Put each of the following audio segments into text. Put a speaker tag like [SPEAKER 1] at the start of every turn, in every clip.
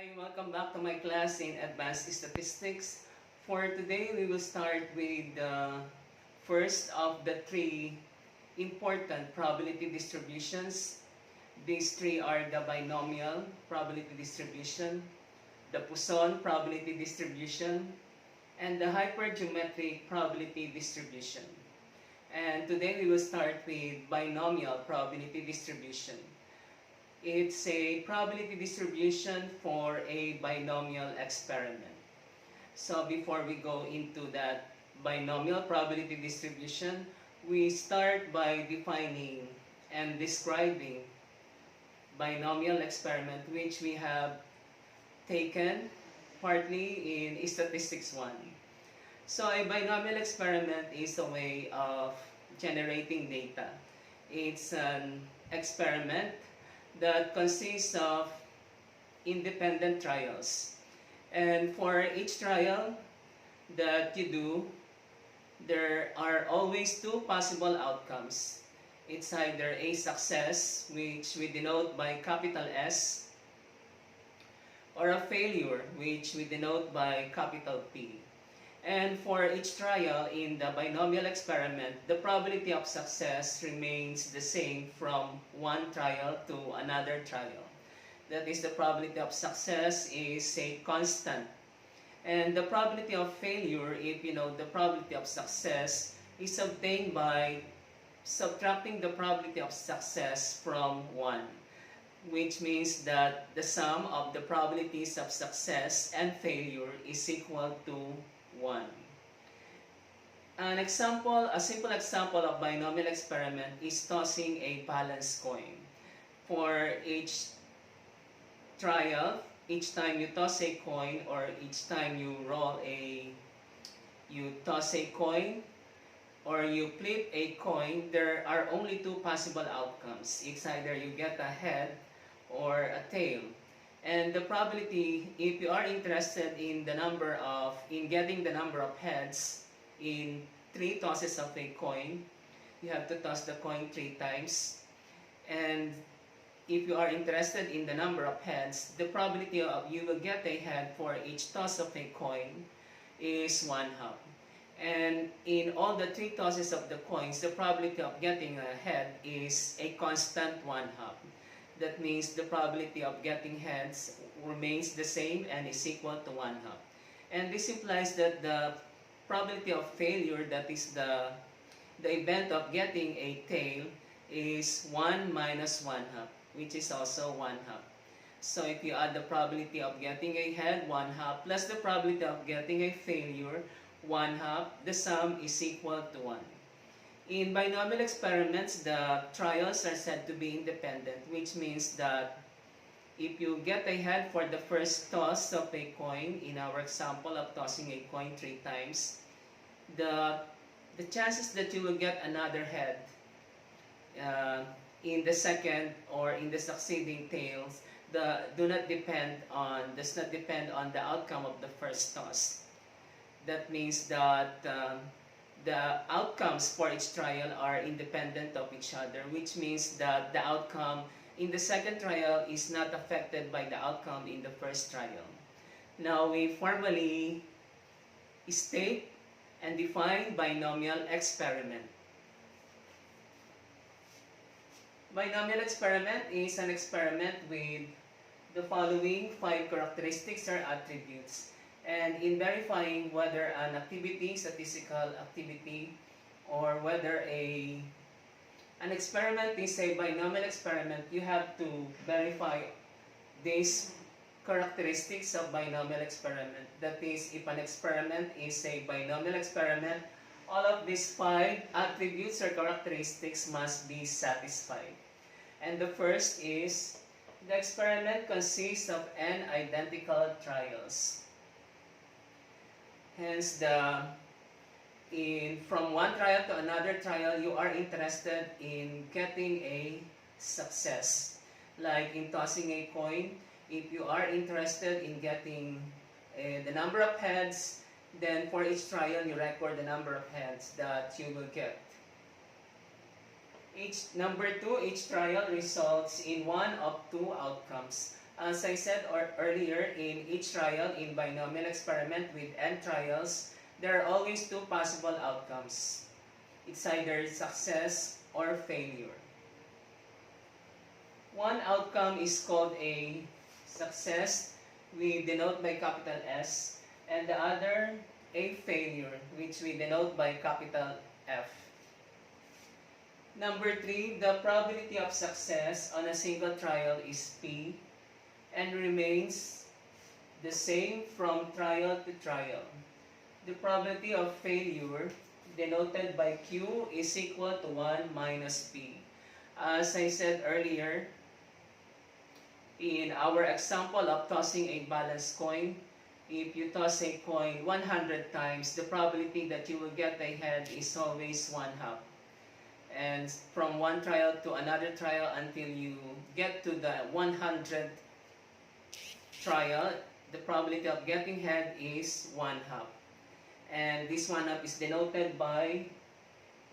[SPEAKER 1] Hi, welcome back to my class in Advanced Statistics. For today, we will start with the first of the three important probability distributions. These three are the binomial probability distribution, the Poisson probability distribution, and the hypergeometric probability distribution. And today we will start with binomial probability distribution. It's a probability distribution for a binomial experiment. So before we go into that binomial probability distribution, we start by defining and describing binomial experiment, which we have taken partly in Statistics 1. So a binomial experiment is a way of generating data. It's an experiment that consists of independent trials. And for each trial that you do, there are always two possible outcomes. It's either a success, which we denote by capital S, or a failure, which we denote by capital P. And for each trial in the binomial experiment, the probability of success remains the same from one trial to another trial. That is, the probability of success is a constant. And the probability of failure, if you know, the probability of success is obtained by subtracting the probability of success from 1, which means that the sum of the probabilities of success and failure is equal to 1. A simple example of binomial experiment is tossing a balanced coin. For each trial, each time you toss a coin or each time you toss a coin or you flip a coin, there are only two possible outcomes. It's either you get a head or a tail. And the probability, if you are interested in getting the number of heads in 3 tosses of a coin, you have to toss the coin 3 times. And if you are interested in the number of heads, the probability of you will get a head for each toss of a coin is 1/2. And in all the 3 tosses of the coins, the probability of getting a head is a constant 1/2. That means the probability of getting heads remains the same and is equal to 1/2. And this implies that the probability of failure, that is the event of getting a tail, is 1 minus 1/2, which is also 1/2. So if you add the probability of getting a head, 1/2, plus the probability of getting a failure, 1/2, the sum is equal to 1. In binomial experiments, the trials are said to be independent, which means that if you get a head for the first toss of a coin, in our example of tossing a coin 3 times, the chances that you will get another head in the second or in the succeeding tails does not depend on the outcome of the first toss. That means that the outcomes for each trial are independent of each other, which means that the outcome in the second trial is not affected by the outcome in the first trial. Now we formally state and define binomial experiment. Binomial experiment is an experiment with the following 5 characteristics or attributes. And in verifying whether an activity, statistical activity, or whether an experiment is a binomial experiment, you have to verify these characteristics of binomial experiment. That is, if an experiment is a binomial experiment, all of these 5 attributes or characteristics must be satisfied. And the first is, the experiment consists of n identical trials. Hence, from one trial to another trial, you are interested in getting a success. Like in tossing a coin, if you are interested in getting the number of heads, then for each trial, you record the number of heads that you will get. Number 2, each trial results in one of 2 outcomes. As I said earlier, in each trial in binomial experiment with n trials, there are always two possible outcomes. It's either success or failure. One outcome is called a success, we denote by capital S, and the other a failure, which we denote by capital F. Number 3, the probability of success on a single trial is P and remains the same from trial to trial. The probability of failure, denoted by Q, is equal to 1 minus P. As I said earlier, in our example of tossing a balanced coin, if you toss a coin 100 times, the probability that you will get a head is always 1/2. And from one trial to another trial until you get to the 100th trial, the probability of getting head is 1/2. And this 1/2 is denoted by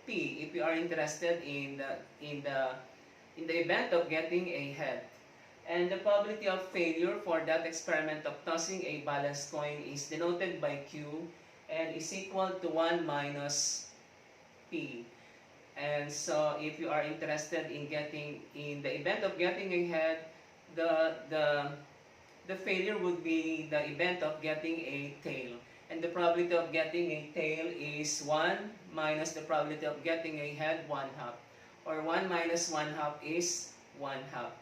[SPEAKER 1] P if you are interested in the event of getting a head. And the probability of failure for that experiment of tossing a balanced coin is denoted by Q and is equal to 1 minus P. And so if you are interested in the event of getting a head, the failure would be the event of getting a tail. And the probability of getting a tail is 1 minus the probability of getting a head 1/2. Or 1 minus 1/2 is 1/2.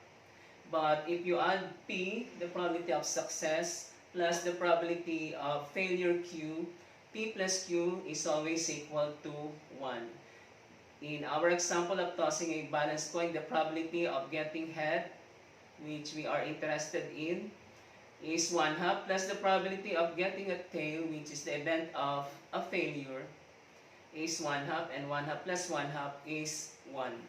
[SPEAKER 1] But if you add P, the probability of success, plus the probability of failure Q, P plus Q is always equal to 1. In our example of tossing a balanced coin, the probability of getting head, which we are interested in, is 1/2 plus the probability of getting a tail, which is the event of a failure, is 1/2, and 1/2 plus 1/2 is 1.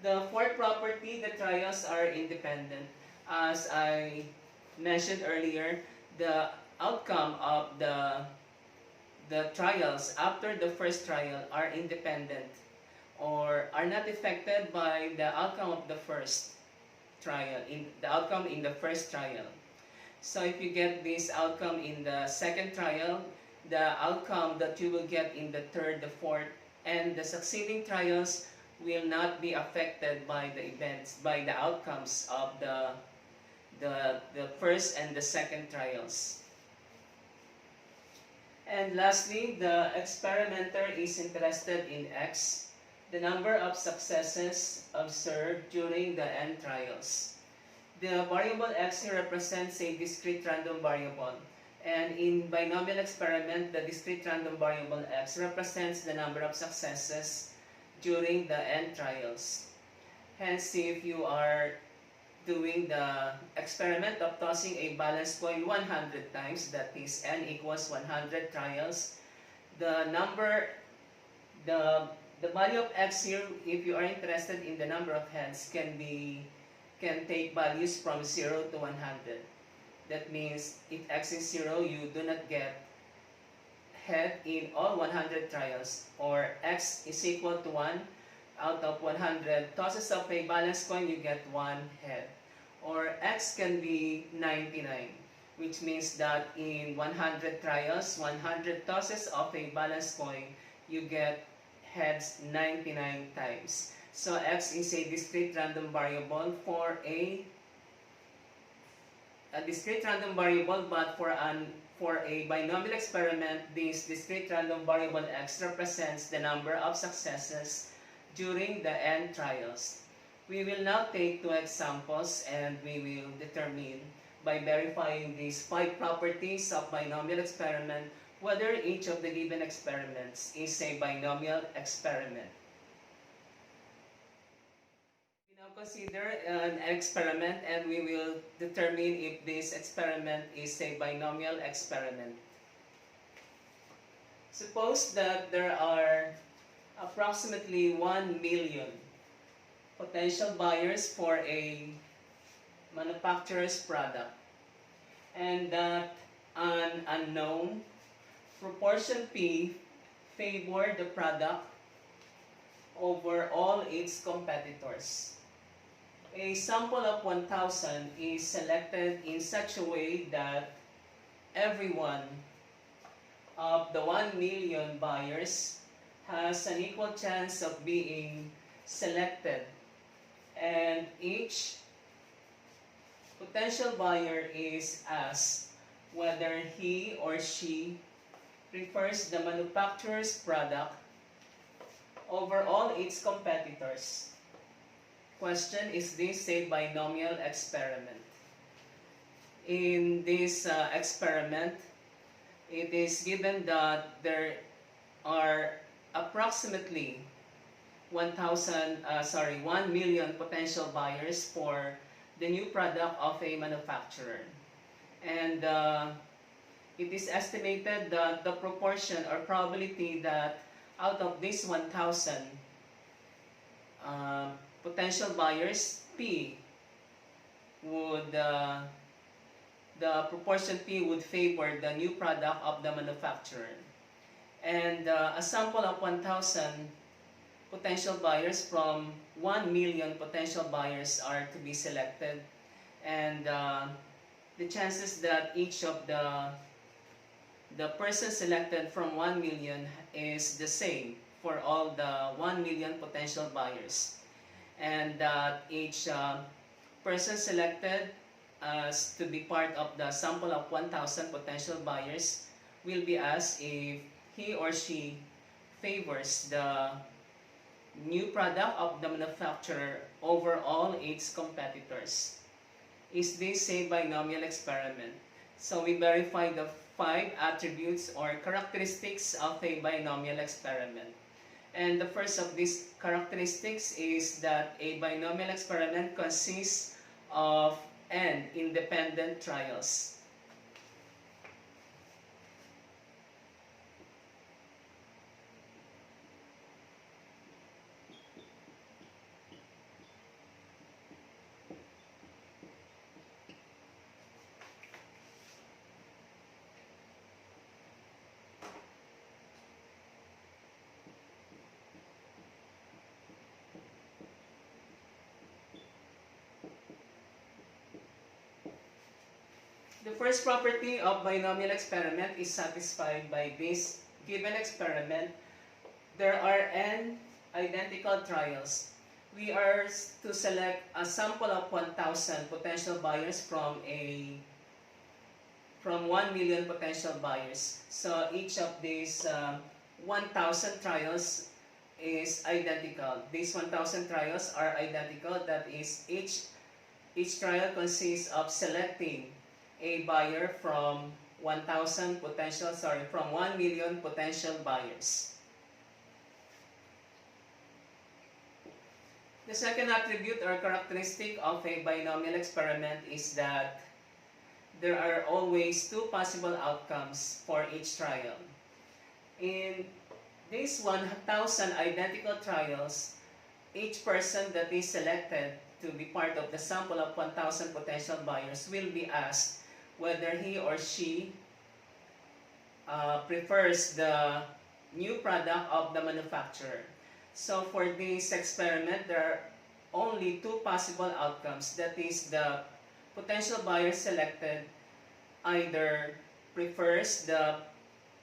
[SPEAKER 1] The fourth property, the trials are independent. As I mentioned earlier, the outcome of the trials after the first trial are independent or are not affected by the outcome of the first trial, the outcome in the first trial. So if you get this outcome in the second trial, the outcome that you will get in the third, the fourth, and the succeeding trials will not be affected by the events, by the outcomes of the first and the second trials. And lastly, the experimenter is interested in X, the number of successes observed during the n trials. The variable X here represents a discrete random variable. And in binomial experiment, the discrete random variable X represents the number of successes during the n trials. Hence, if you are doing the experiment of tossing a balanced coin 100 times, that is n equals 100 trials, the value of X here, if you are interested in the number of heads, can take values from 0 to 100. That means if X is 0, you do not get head in all 100 trials, or X is equal to 1 out of 100 tosses of a balanced coin, you get 1 head. Or X can be 99, which means that in 100 trials, 100 tosses of a balanced coin, you get heads 99 times. So X is a discrete random variable for a discrete random variable, but for a binomial experiment, this discrete random variable X represents the number of successes during the n trials. We will now take 2 examples and we will determine by verifying these 5 properties of binomial experiment whether each of the given experiments is a binomial experiment. Consider an experiment and we will determine if this experiment is a binomial experiment. Suppose that there are approximately 1 million potential buyers for a manufacturer's product, and that an unknown proportion P favor the product over all its competitors. A sample of 1,000 is selected in such a way that everyone of the 1 million buyers has an equal chance of being selected, and each potential buyer is asked whether he or she prefers the manufacturer's product over all its competitors. Question: is this a binomial experiment? In this experiment, it is given that there are approximately 1 million potential buyers for the new product of a manufacturer. And it is estimated that the proportion or probability that out of this 1,000 potential buyers, P would the proportion P would favor the new product of the manufacturer. And a sample of 1,000 potential buyers from 1 million potential buyers are to be selected, and the chances that each of the person selected from 1 million is the same for all the 1 million potential buyers, and that each person selected as to be part of the sample of 1,000 potential buyers will be asked if he or she favors the new product of the manufacturer over all its competitors. Is this a binomial experiment? So we verify the 5 attributes or characteristics of a binomial experiment. And the first of these characteristics is that a binomial experiment consists of n independent trials. The first property of binomial experiment is satisfied by this given experiment. There are n identical trials. We are to select a sample of 1,000 potential buyers from 1 million potential buyers. So each of these 1,000 trials is identical. These 1,000 trials are identical. That is, each trial consists of selecting a buyer from 1 million potential buyers. The second attribute or characteristic of a binomial experiment is that there are always 2 possible outcomes for each trial. In these 1,000 identical trials, each person that is selected to be part of the sample of 1,000 potential buyers will be asked whether he or she prefers the new product of the manufacturer. So for this experiment, there are only 2 possible outcomes. That is, the potential buyer selected either prefers the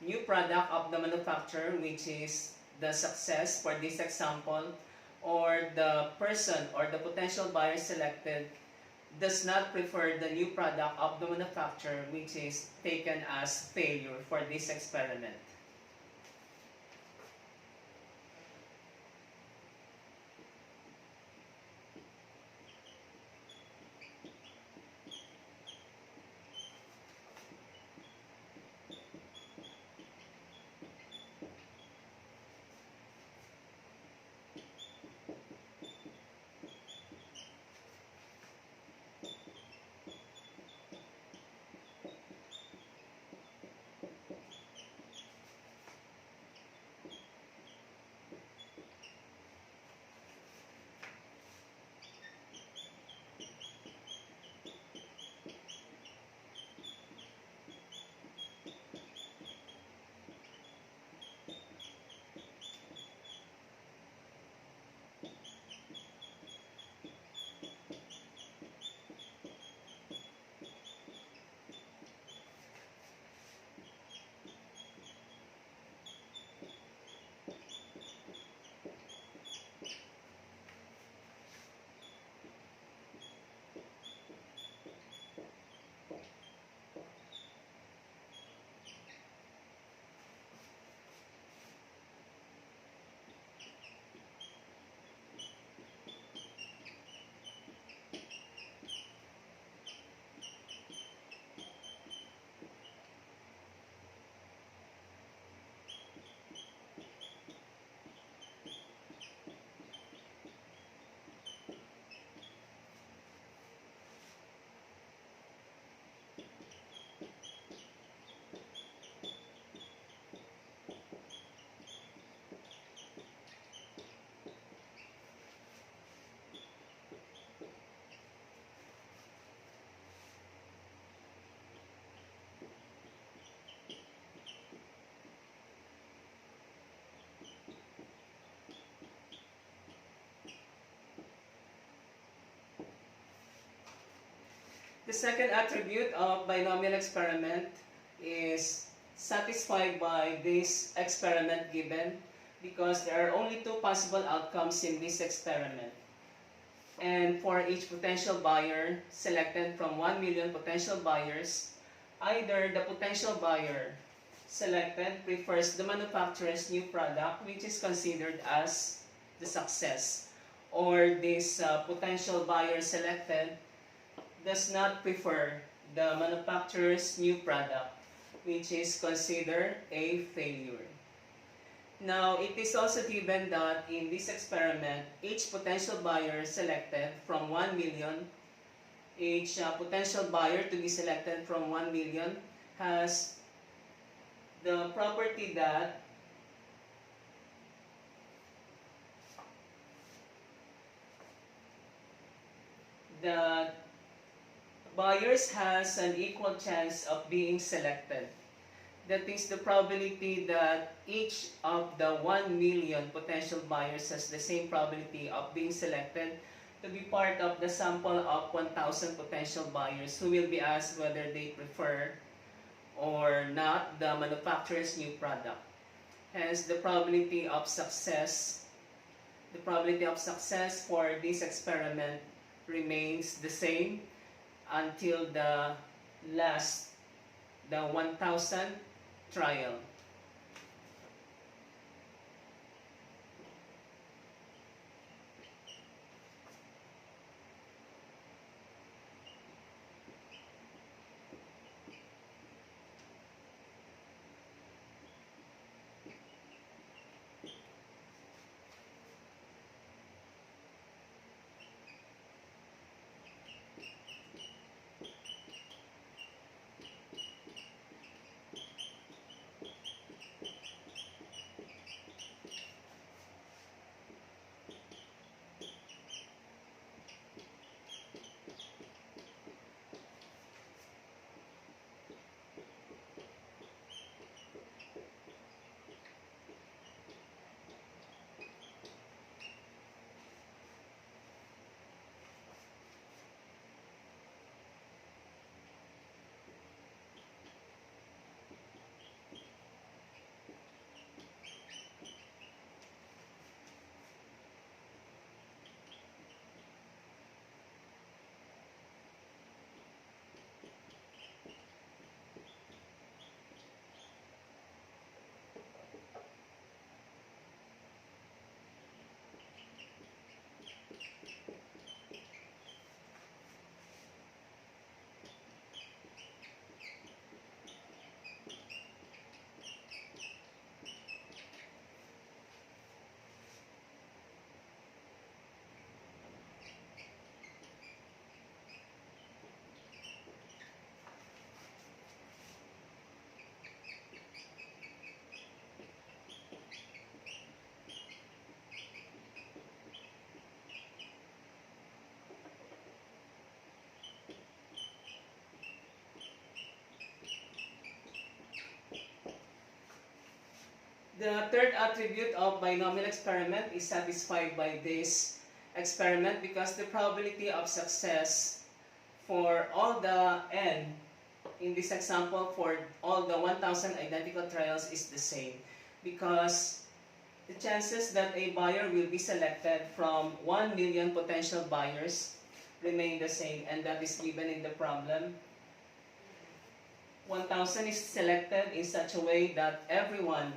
[SPEAKER 1] new product of the manufacturer, which is the success for this example, or the person or the potential buyer selected does not prefer the new product of the manufacturer, which is taken as failure for this experiment. The second attribute of binomial experiment is satisfied by this experiment given because there are only two possible outcomes in this experiment. And for each potential buyer selected from 1 million potential buyers, either the potential buyer selected prefers the manufacturer's new product, which is considered as the success, or this potential buyer selected does not prefer the manufacturer's new product, which is considered a failure. Now, it is also given that in this experiment, each potential buyer selected from 1 million, each potential buyer to be selected from 1 million has the property that the buyers has an equal chance of being selected. That is the probability that each of the 1 million potential buyers has the same probability of being selected to be part of the sample of 1,000 potential buyers who will be asked whether they prefer or not the manufacturer's new product. Hence, the probability of success for this experiment remains the same until the 1,000 trial. The third attribute of binomial experiment is satisfied by this experiment because the probability of success for all the n in this example for all the 1,000 identical trials is the same because the chances that a buyer will be selected from 1 million potential buyers remain the same, and that is given in the problem. 1,000 is selected in such a way that everyone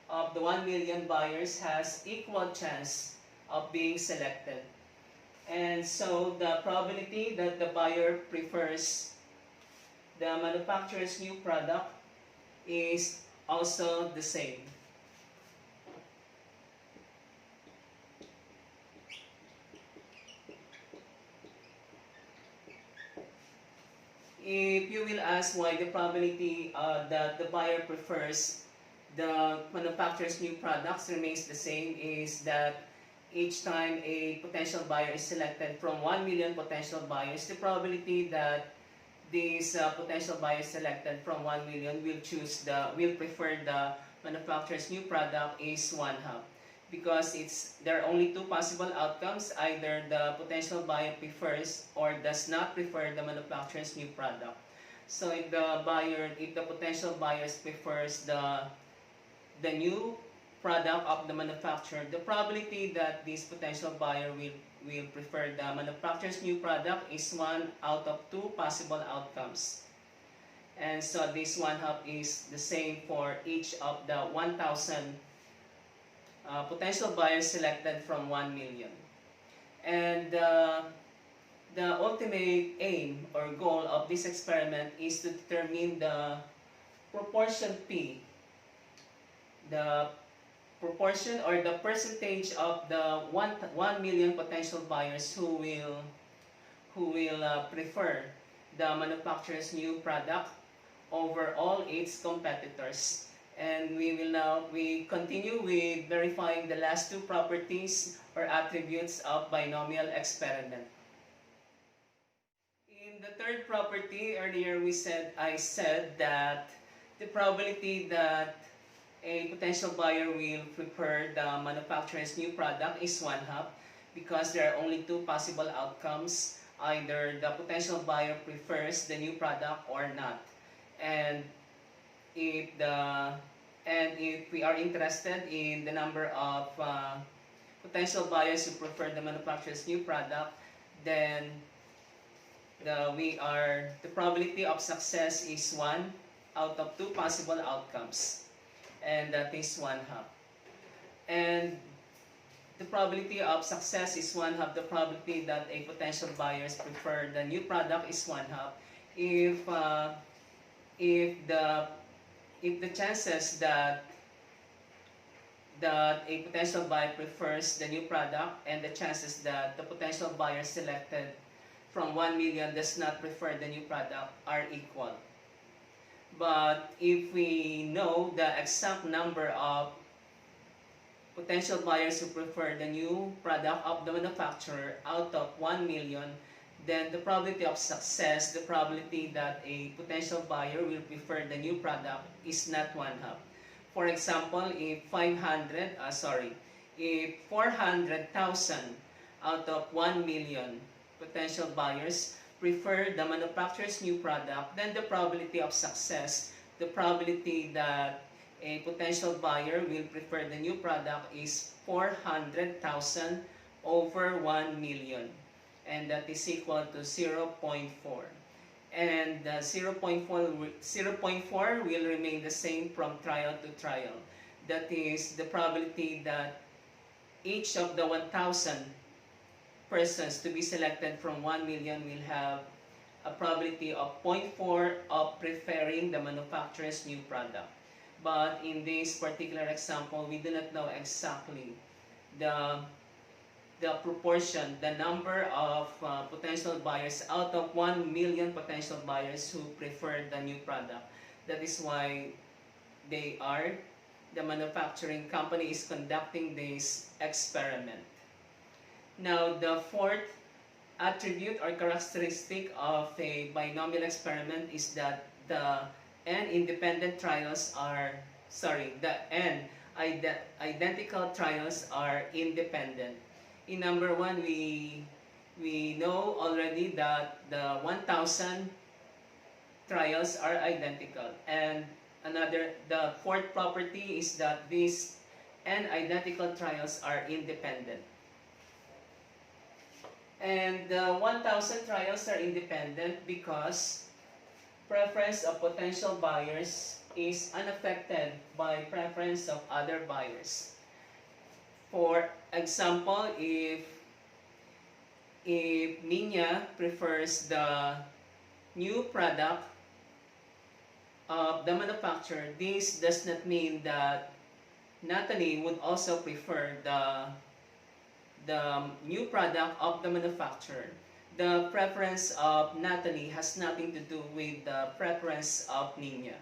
[SPEAKER 1] of the 1 million buyers has equal chance of being selected. And so the probability that the buyer prefers the manufacturer's new product is also the same. If you will ask why the probability that the buyer prefers the manufacturer's new products remains the same is that each time a potential buyer is selected from 1 million potential buyers, the probability that these potential buyers selected from 1 million will prefer the manufacturer's new product is 1/2. because there are only two possible outcomes. Either the potential buyer prefers or does not prefer the manufacturer's new product. So if the potential buyer prefers the new product of the manufacturer, the probability that this potential buyer will prefer the manufacturer's new product is 1 out of 2 possible outcomes. And so this 1/2 is the same for each of the 1,000 potential buyers selected from 1 million. And the ultimate aim or goal of this experiment is to determine the proportion P, the proportion or the percentage of the 1 million potential buyers who will prefer the manufacturer's new product over all its competitors. And we continue with verifying the last two properties or attributes of binomial experiment. In the third property, earlier I said that the probability that a potential buyer will prefer the manufacturer's new product is 1/2 because there are only two possible outcomes. Either the potential buyer prefers the new product or not. And if we are interested in the number of potential buyers who prefer the manufacturer's new product, then the probability of success is 1 out of 2 possible outcomes, and that is 1/2. And the probability of success is 1/2. The probability that a potential buyers prefer the new product is 1/2 if the chances that a potential buyer prefers the new product and the chances that the potential buyer selected from 1 million does not prefer the new product are equal. But if we know the exact number of potential buyers who prefer the new product of the manufacturer out of 1 million, then the probability of success, the probability that a potential buyer will prefer the new product is not 1/2. For example, if 400,000 out of 1 million potential buyers prefer the manufacturer's new product, then the probability of success, the probability that a potential buyer will prefer the new product is 400,000 over 1 million. And that is equal to 0.4. And 0.4 will remain the same from trial to trial. That is the probability that each of the 1,000 persons to be selected from 1 million will have a probability of 0.4 of preferring the manufacturer's new product. But in this particular example, we do not know exactly the proportion, the number of potential buyers out of 1 million potential buyers who prefer the new product. That is why the manufacturing company is conducting this experiment. Now, the fourth attribute or characteristic of a binomial experiment is that the identical trials are independent. In number one, we know already that the 1,000 trials are identical. And the fourth property is that these identical trials are independent. And the 1,000 trials are independent because preference of potential buyers is unaffected by preference of other buyers. For example, if Nina prefers the new product of the manufacturer, this does not mean that Natalie would also prefer the new product of the manufacturer. The preference of Natalie has nothing to do with the preference of Nina.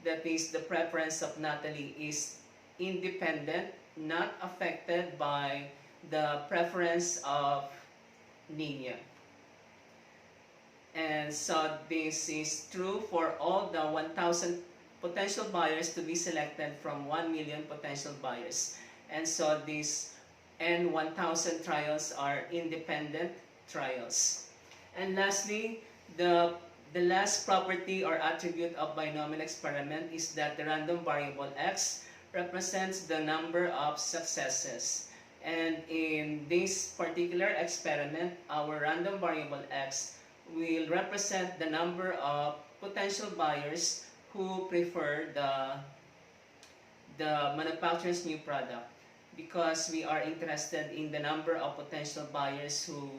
[SPEAKER 1] That is, the preference of Natalie is independent, not affected by the preference of Nina. And so this is true for all the 1,000 potential buyers to be selected from 1 million potential buyers. And so these N1000 trials are independent trials. And lastly, the last property or attribute of binomial experiment is that the random variable x represents the number of successes. And in this particular experiment, our random variable x will represent the number of potential buyers who prefer the manufacturer's new product, because we are interested in the number of potential buyers who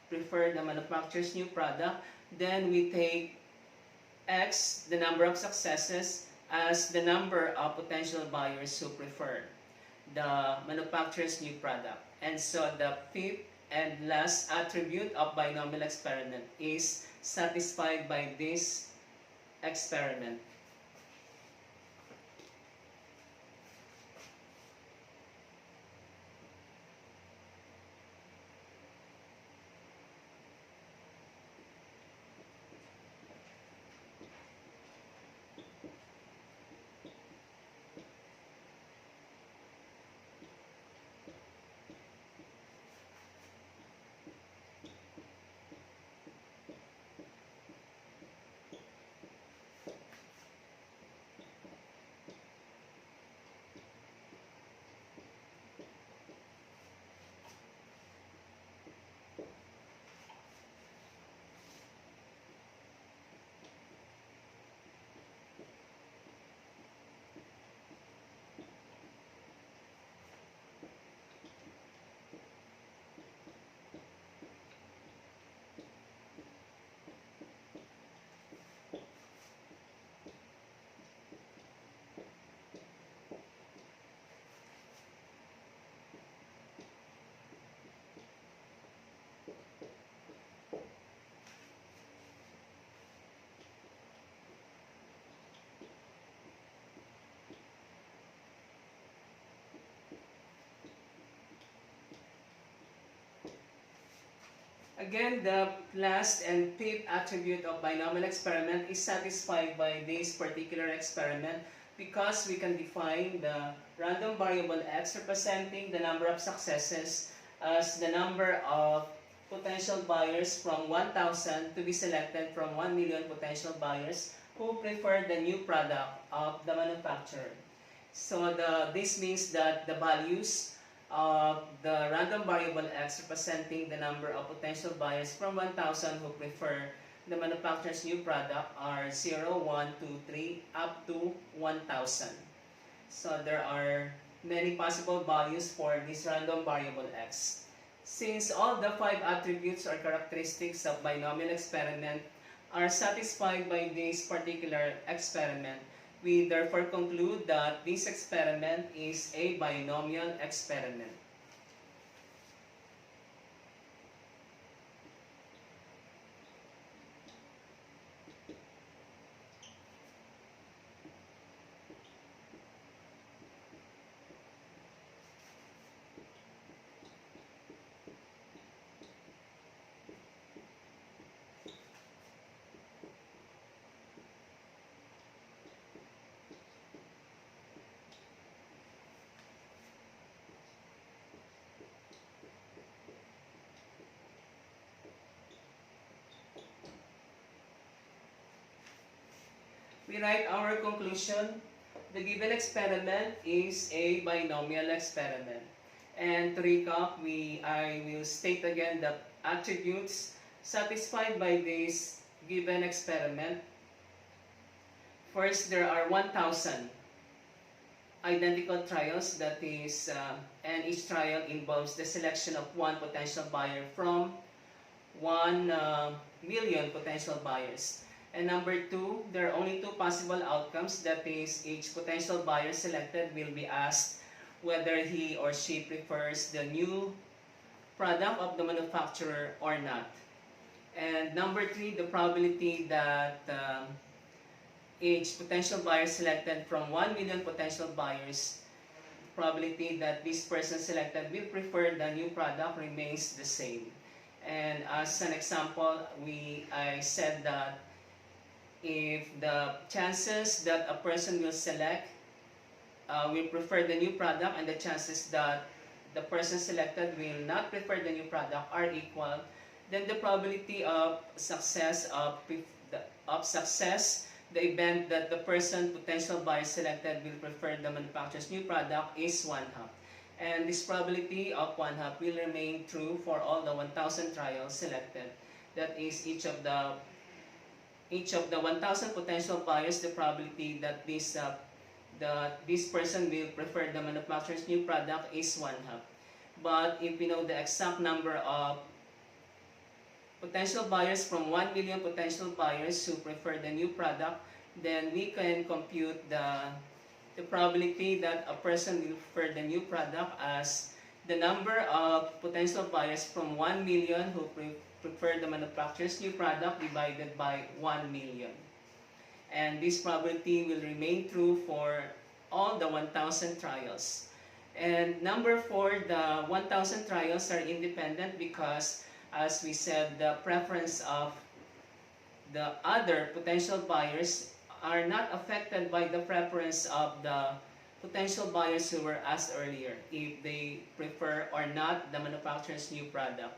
[SPEAKER 1] prefer the manufacturer's new product. Then we take x, the number of successes, as the number of potential buyers who prefer the manufacturer's new product. And so the fifth and last attribute of binomial experiment is satisfied by this experiment. Again, the last and fifth attribute of binomial experiment is satisfied by this particular experiment, because we can define the random variable x representing the number of successes as the number of potential buyers from 1,000 to be selected from 1 million potential buyers who prefer the new product of the manufacturer. So this means that the values of the random variable x representing the number of potential buyers from 1,000 who prefer the manufacturer's new product are 0, 1, 2, 3, up to 1,000. So there are many possible values for this random variable x. Since all the 5 attributes or characteristics of binomial experiment are satisfied by this particular experiment, we therefore conclude that this experiment is a binomial experiment. We write our conclusion. The given experiment is a binomial experiment. And to recap, I will state again the attributes satisfied by this given experiment. First, there are 1,000 identical trials, that is, and each trial involves the selection of one potential buyer from 1 million potential buyers. And number 2, there are only 2 possible outcomes, that is, each potential buyer selected will be asked whether he or she prefers the new product of the manufacturer or not. And number 3, the probability that each potential buyer selected from 1 million potential buyers, probability that this person selected will prefer the new product remains the same. And as an example, I said that if the chances that a person will select will prefer the new product and the chances that the person selected will not prefer the new product are equal, then the probability of success the event that the potential buyer selected will prefer the manufacturer's new product is 1/2. And this probability of 1/2 will remain true for all the 1,000 trials selected. That is, each of the 1,000 potential buyers, the probability that this person will prefer the manufacturer's new product is 1/2. But if we know the exact number of potential buyers from 1 million potential buyers who prefer the new product, then we can compute the probability that a person will prefer the new product as the number of potential buyers from 1 million who prefer the manufacturer's new product divided by 1 million. And this probability will remain true for all the 1,000 trials. And number 4, the 1,000 trials are independent because, as we said, the preference of the other potential buyers are not affected by the preference of the potential buyers who were asked earlier if they prefer or not the manufacturer's new product.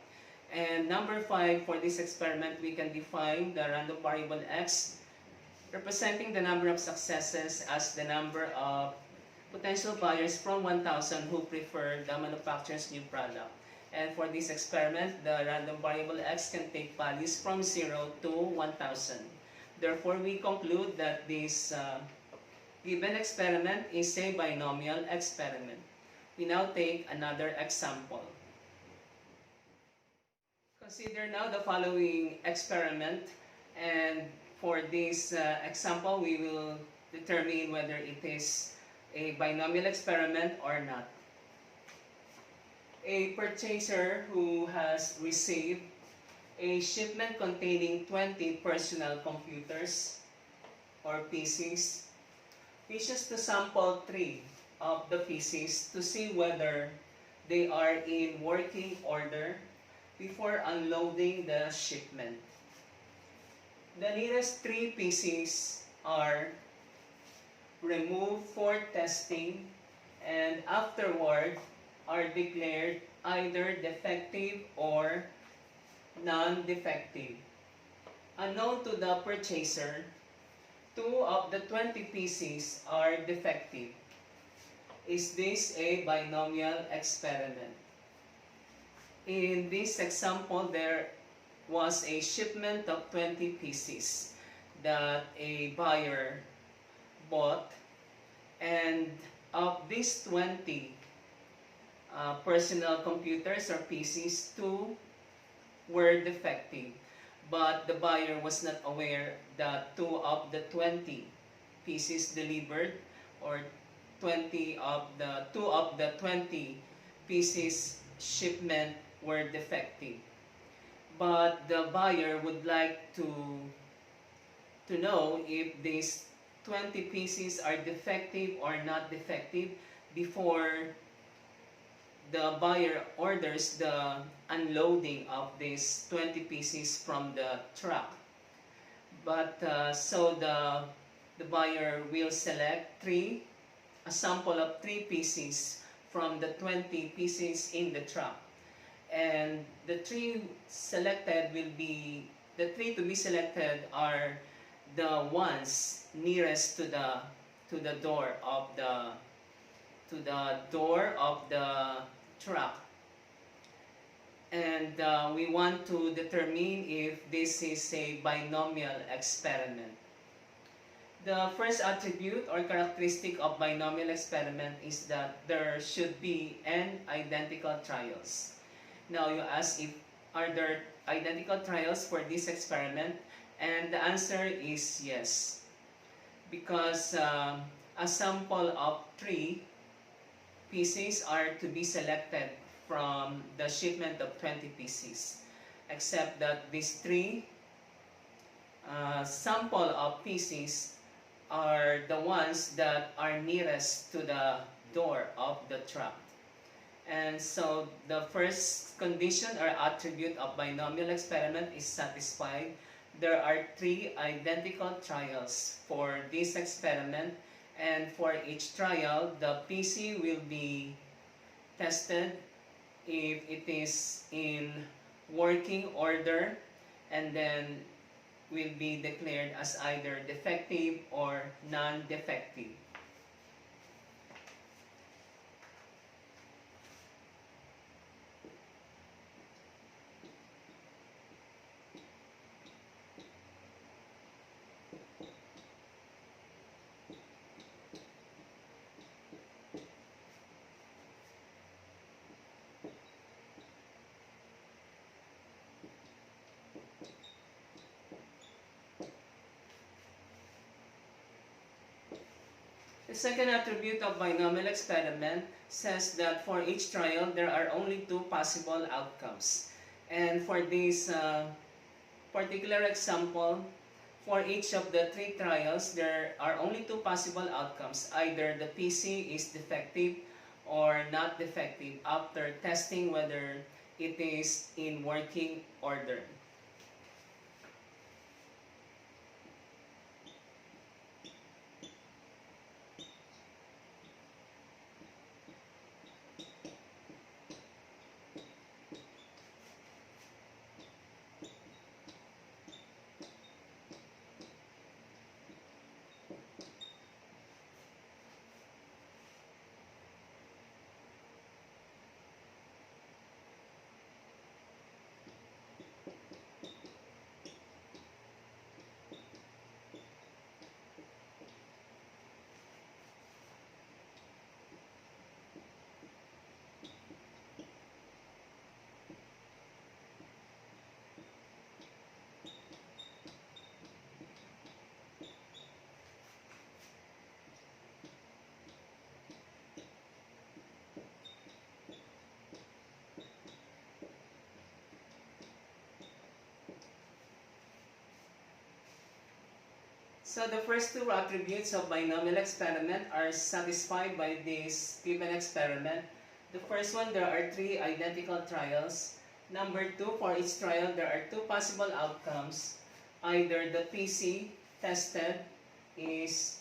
[SPEAKER 1] And number 5, for this experiment, we can define the random variable x representing the number of successes as the number of potential buyers from 1,000 who prefer the manufacturer's new product. And for this experiment, the random variable x can take values from 0 to 1,000. Therefore, we conclude that this given experiment is a binomial experiment. We now take another example. Consider now the following experiment, and for this example, we will determine whether it is a binomial experiment or not. A purchaser who has received a shipment containing 20 personal computers or PCs wishes to sample 3 of the PCs to see whether they are in working order before unloading the shipment. The nearest 3 PCs are removed for testing and afterward are declared either defective or non-defective. Unknown to the purchaser, 2 of the 20 PCs are defective. Is this a binomial experiment? In this example, there was a shipment of 20 PCs that a buyer bought, and of these 20 personal computers or PCs, 2 were defective, but the buyer was not aware that 2 of the 20 PCs delivered, or 2 of the 20 PCs shipment were defective. But the buyer would like to know if these 20 PCs are defective or not defective before the buyer orders the unloading of these 20 PCs from the truck. But so the buyer will select a sample of 3 PCs from the 20 PCs in the truck. And the 3 to be selected are the ones nearest to the door of the truck. And we want to determine if this is a binomial experiment. The first attribute or characteristic of binomial experiment is that there should be n identical trials. Now you ask, if are there identical trials for this experiment? And the answer is yes, because a sample of 3 PCs are to be selected from the shipment of 20 PCs, except that these 3 sample of PCs are the ones that are nearest to the door of the truck. And so the first condition or attribute of binomial experiment is satisfied. There are 3 identical trials for this experiment, And for each trial, the PC will be tested if it is in working order, and then will be declared as either defective or non-defective. The second attribute of binomial experiment says that for each trial, there are only two possible outcomes. And for this particular example, for each of the three trials, there are only two possible outcomes. Either the PC is defective or not defective after testing whether it is in working order. So the first two attributes of binomial experiment are satisfied by this given experiment. The first one, there are three identical trials. Number two, for each trial, there are two possible outcomes. Either the PC tested is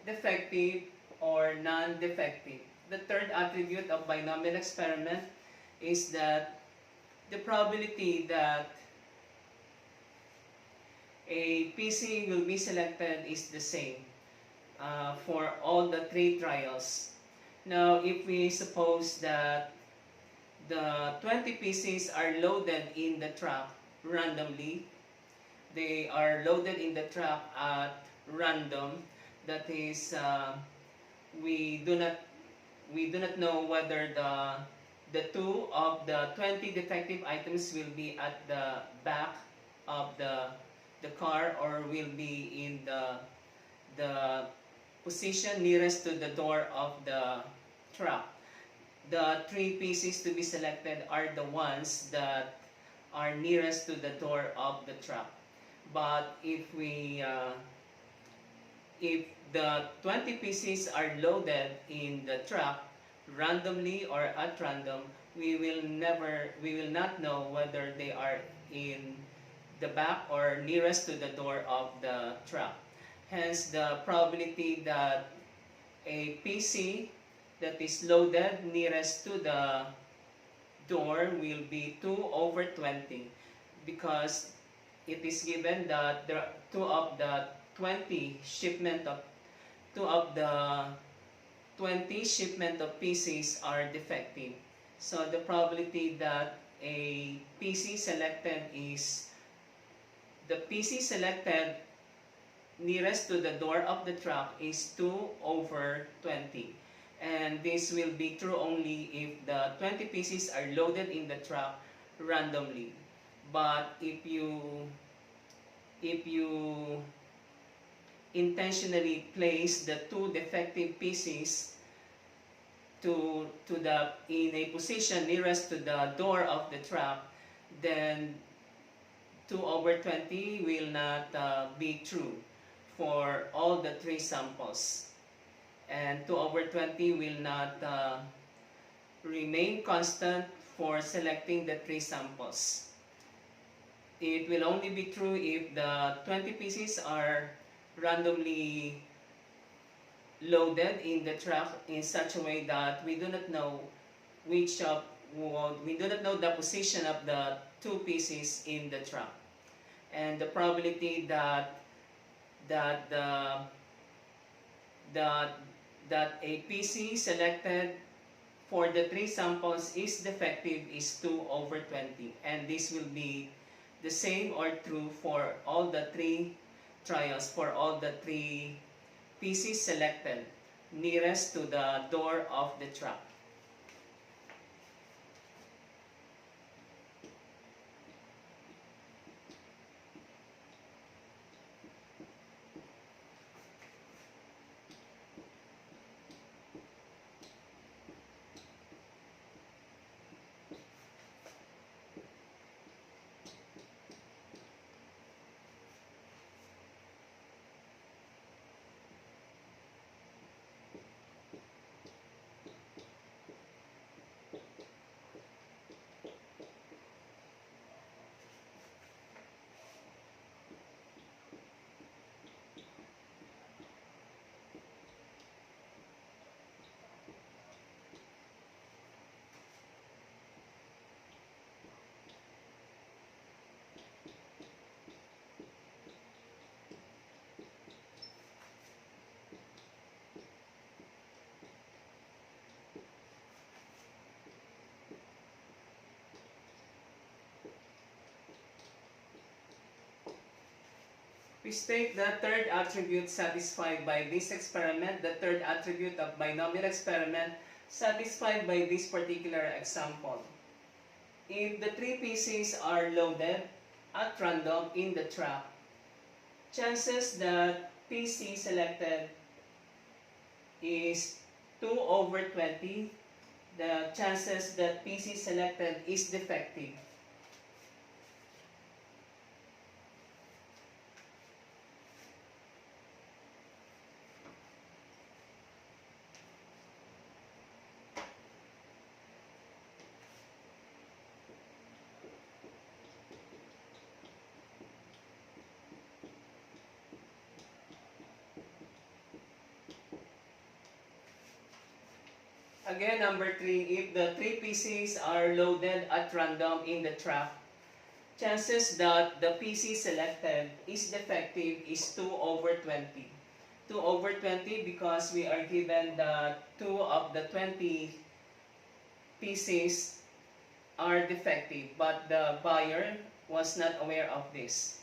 [SPEAKER 1] defective or non-defective. The third attribute of binomial experiment is that the probability that a PC will be selected is the same for all the three trials. Now, if we suppose that the 20 PCs are loaded in the truck randomly, they are loaded in the truck at random. That is, we do not know whether the two of the 20 defective items will be at the back of the car or will be in the position nearest to the door of the truck. The three pieces to be selected are the ones that are nearest to the door of the truck. But if the 20 pieces are loaded in the truck randomly or at random, we will not know whether they are in the back or nearest to the door of the truck. Hence, the probability that a PC that is loaded nearest to the door will be 2/20 because it is given that there are two of the 20 shipment of PCs are defective. So the probability that a PC selected is the PC selected nearest to the door of the truck is 2/20. And this will be true only if the 20 pieces are loaded in the truck randomly. But if you intentionally place the two defective pieces in a position nearest to the door of the truck, then 2/20 will not be true for all the three samples. And 2/20 will not remain constant for selecting the three samples. It will only be true if the 20 pieces are randomly loaded in the truck in such a way that we do not know which of we do not know the position of the two pieces in the truck, and the probability that the that that a PC selected for the three samples is defective is 2 over 20, and this will be the same or true for all the three trials, for all the three PCs selected nearest to the door of the truck. We state the third attribute satisfied by this experiment, the third attribute of binomial experiment satisfied by this particular example. If the three pieces are loaded at random in the truck, chances that PC selected is 2 over 20. The chances that PC selected is defective. Again, number 3, if the three PCs are loaded at random in the truck, chances that the PC selected is defective is 2 over 20. 2 over 20 because we are given that 2 of the 20 PCs are defective, but the buyer was not aware of this.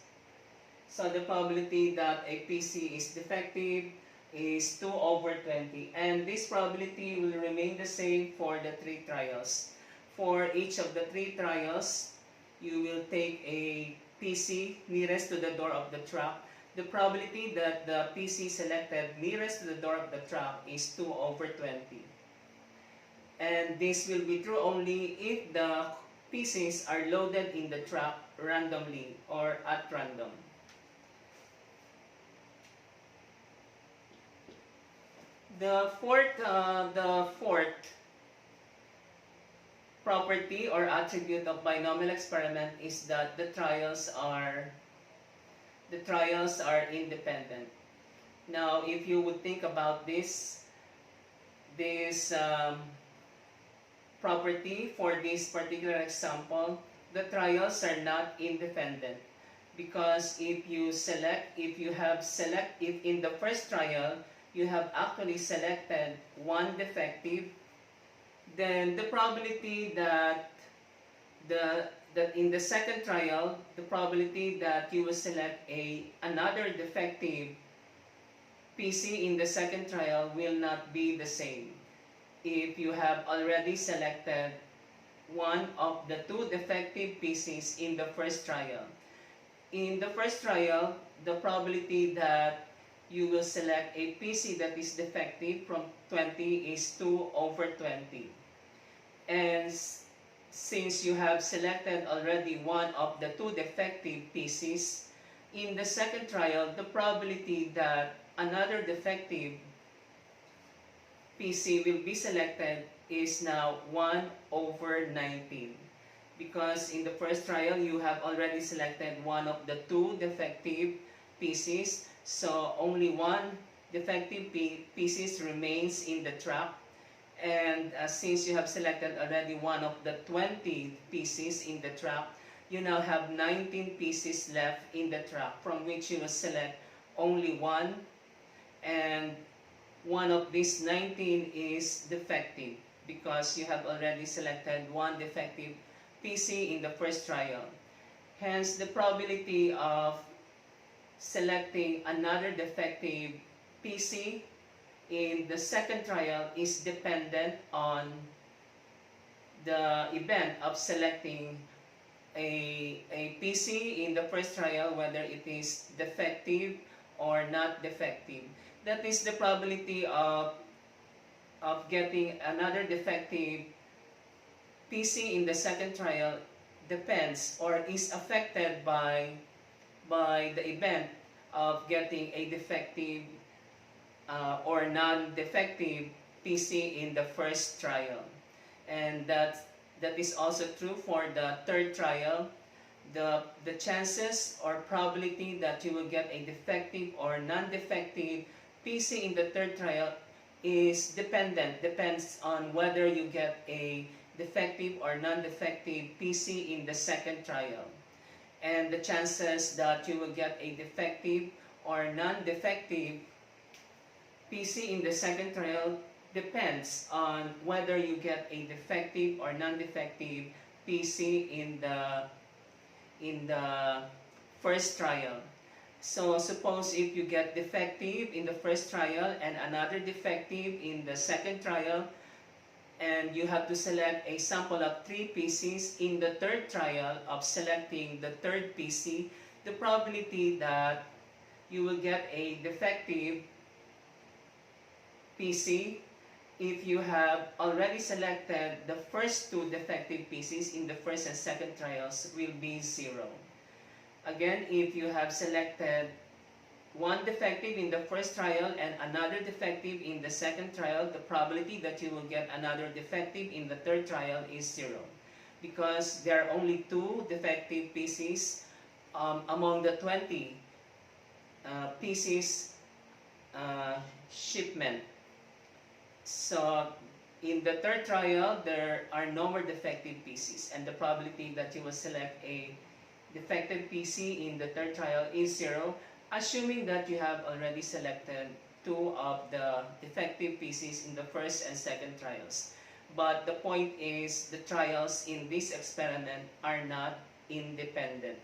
[SPEAKER 1] So the probability that a PC is defective is 2 over 20, and this probability will remain the same for the three trials. For each of the three trials, you will take a PC nearest to the door of the truck. The probability that the PC selected nearest to the door of the truck is 2 over 20. And this will be true only if the PCs are loaded in the truck randomly or at random. The fourth property or attribute of binomial experiment is that the trials are independent. Now, if you would think about this property for this particular example, the trials are not independent, because if in the first trial you have actually selected one defective, then the probability that in the second trial, the probability that you will select another defective PC in the second trial will not be the same if you have already selected one of the two defective PCs in the first trial. In the first trial, the probability that you will select a PC that is defective from 20 is 2 over 20. And since you have selected already one of the two defective PCs, in the second trial, the probability that another defective PC will be selected is now 1 over 19. Because in the first trial, you have already selected one of the two defective PCs, so only one defective pieces remains in the trap. And since you have selected already one of the 20 pieces in the trap, you now have 19 pieces left in the trap, from which you must select only one, and one of these 19 is defective because you have already selected one defective PC in the first trial. Hence, the probability of selecting another defective PC in the second trial is dependent on the event of selecting a PC in the first trial, whether it is defective or not defective. That is the probability of getting another defective PC in the second trial depends or is affected by the event of getting a defective or non-defective PC in the first trial. And that is also true for the third trial. The chances or probability that you will get a defective or non-defective PC in the third trial is depends on whether you get a defective or non-defective PC in the second trial. And the chances that you will get a defective or non-defective PC in the second trial depends on whether you get a defective or non-defective PC in the first trial. So suppose if you get defective in the first trial and another defective in the second trial, and you have to select a sample of 3 PCs in the third trial of selecting the third PC, the probability that you will get a defective PC if you have already selected the first 2 defective PCs in the first and second trials will be 0. Again, if you have selected one defective in the first trial and another defective in the second trial, the probability that you will get another defective in the third trial is 0. Because there are only 2 defective PCs among the 20 PCs shipment. So in the third trial, there are no more defective PCs, and the probability that you will select a defective PC in the third trial is 0, assuming that you have already selected 2 of the defective PCs in the first and second trials. But the point is, the trials in this experiment are not independent.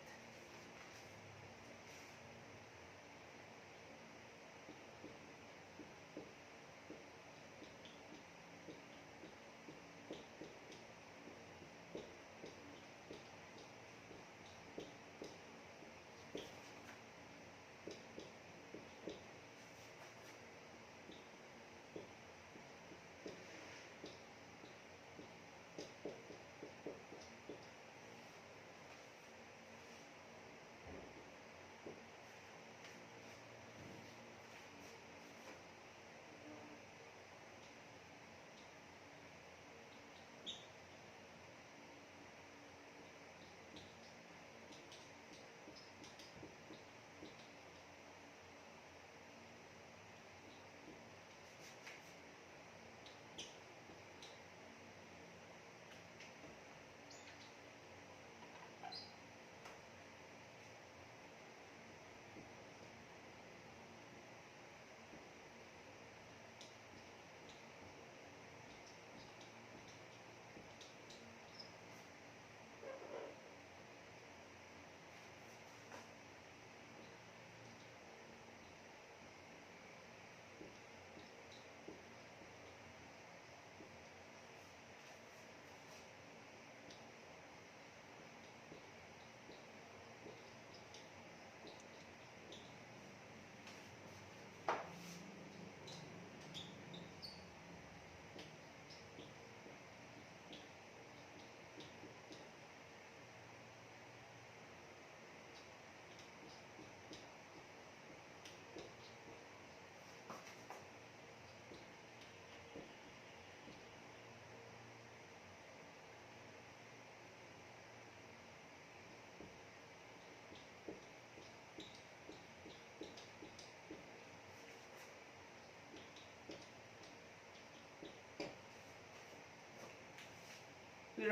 [SPEAKER 1] we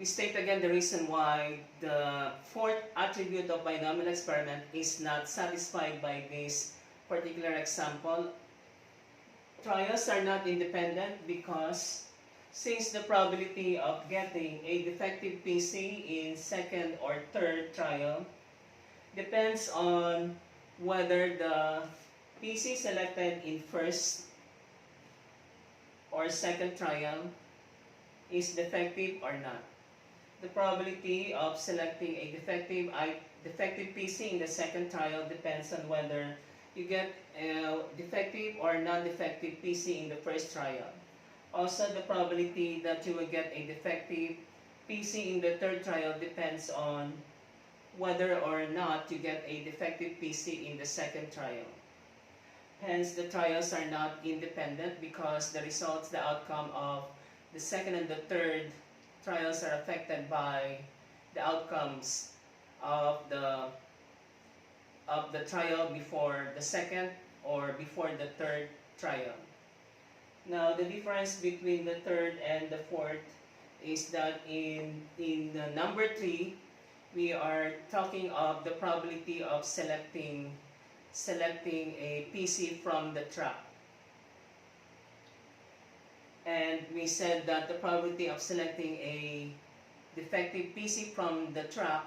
[SPEAKER 1] state again the reason why the fourth attribute of binomial experiment is not satisfied by this particular example. Trials are not independent because since the probability of getting a defective PC in second or third trial depends on whether the PC selected in first or second trial is defective or not. The probability of selecting a defective PC in the second trial depends on whether you get a defective or non-defective PC in the first trial. Also, the probability that you will get a defective PC in the third trial depends on whether or not you get a defective PC in the second trial. Hence, the trials are not independent because the results, the outcome of the second and the third trials are affected by the outcomes of the trial before the second or before the third trial. Now, the difference between the third and the fourth is that in the number 3, we are talking of the probability of selecting a PC from the track. And we said that the probability of selecting a defective PC from the track,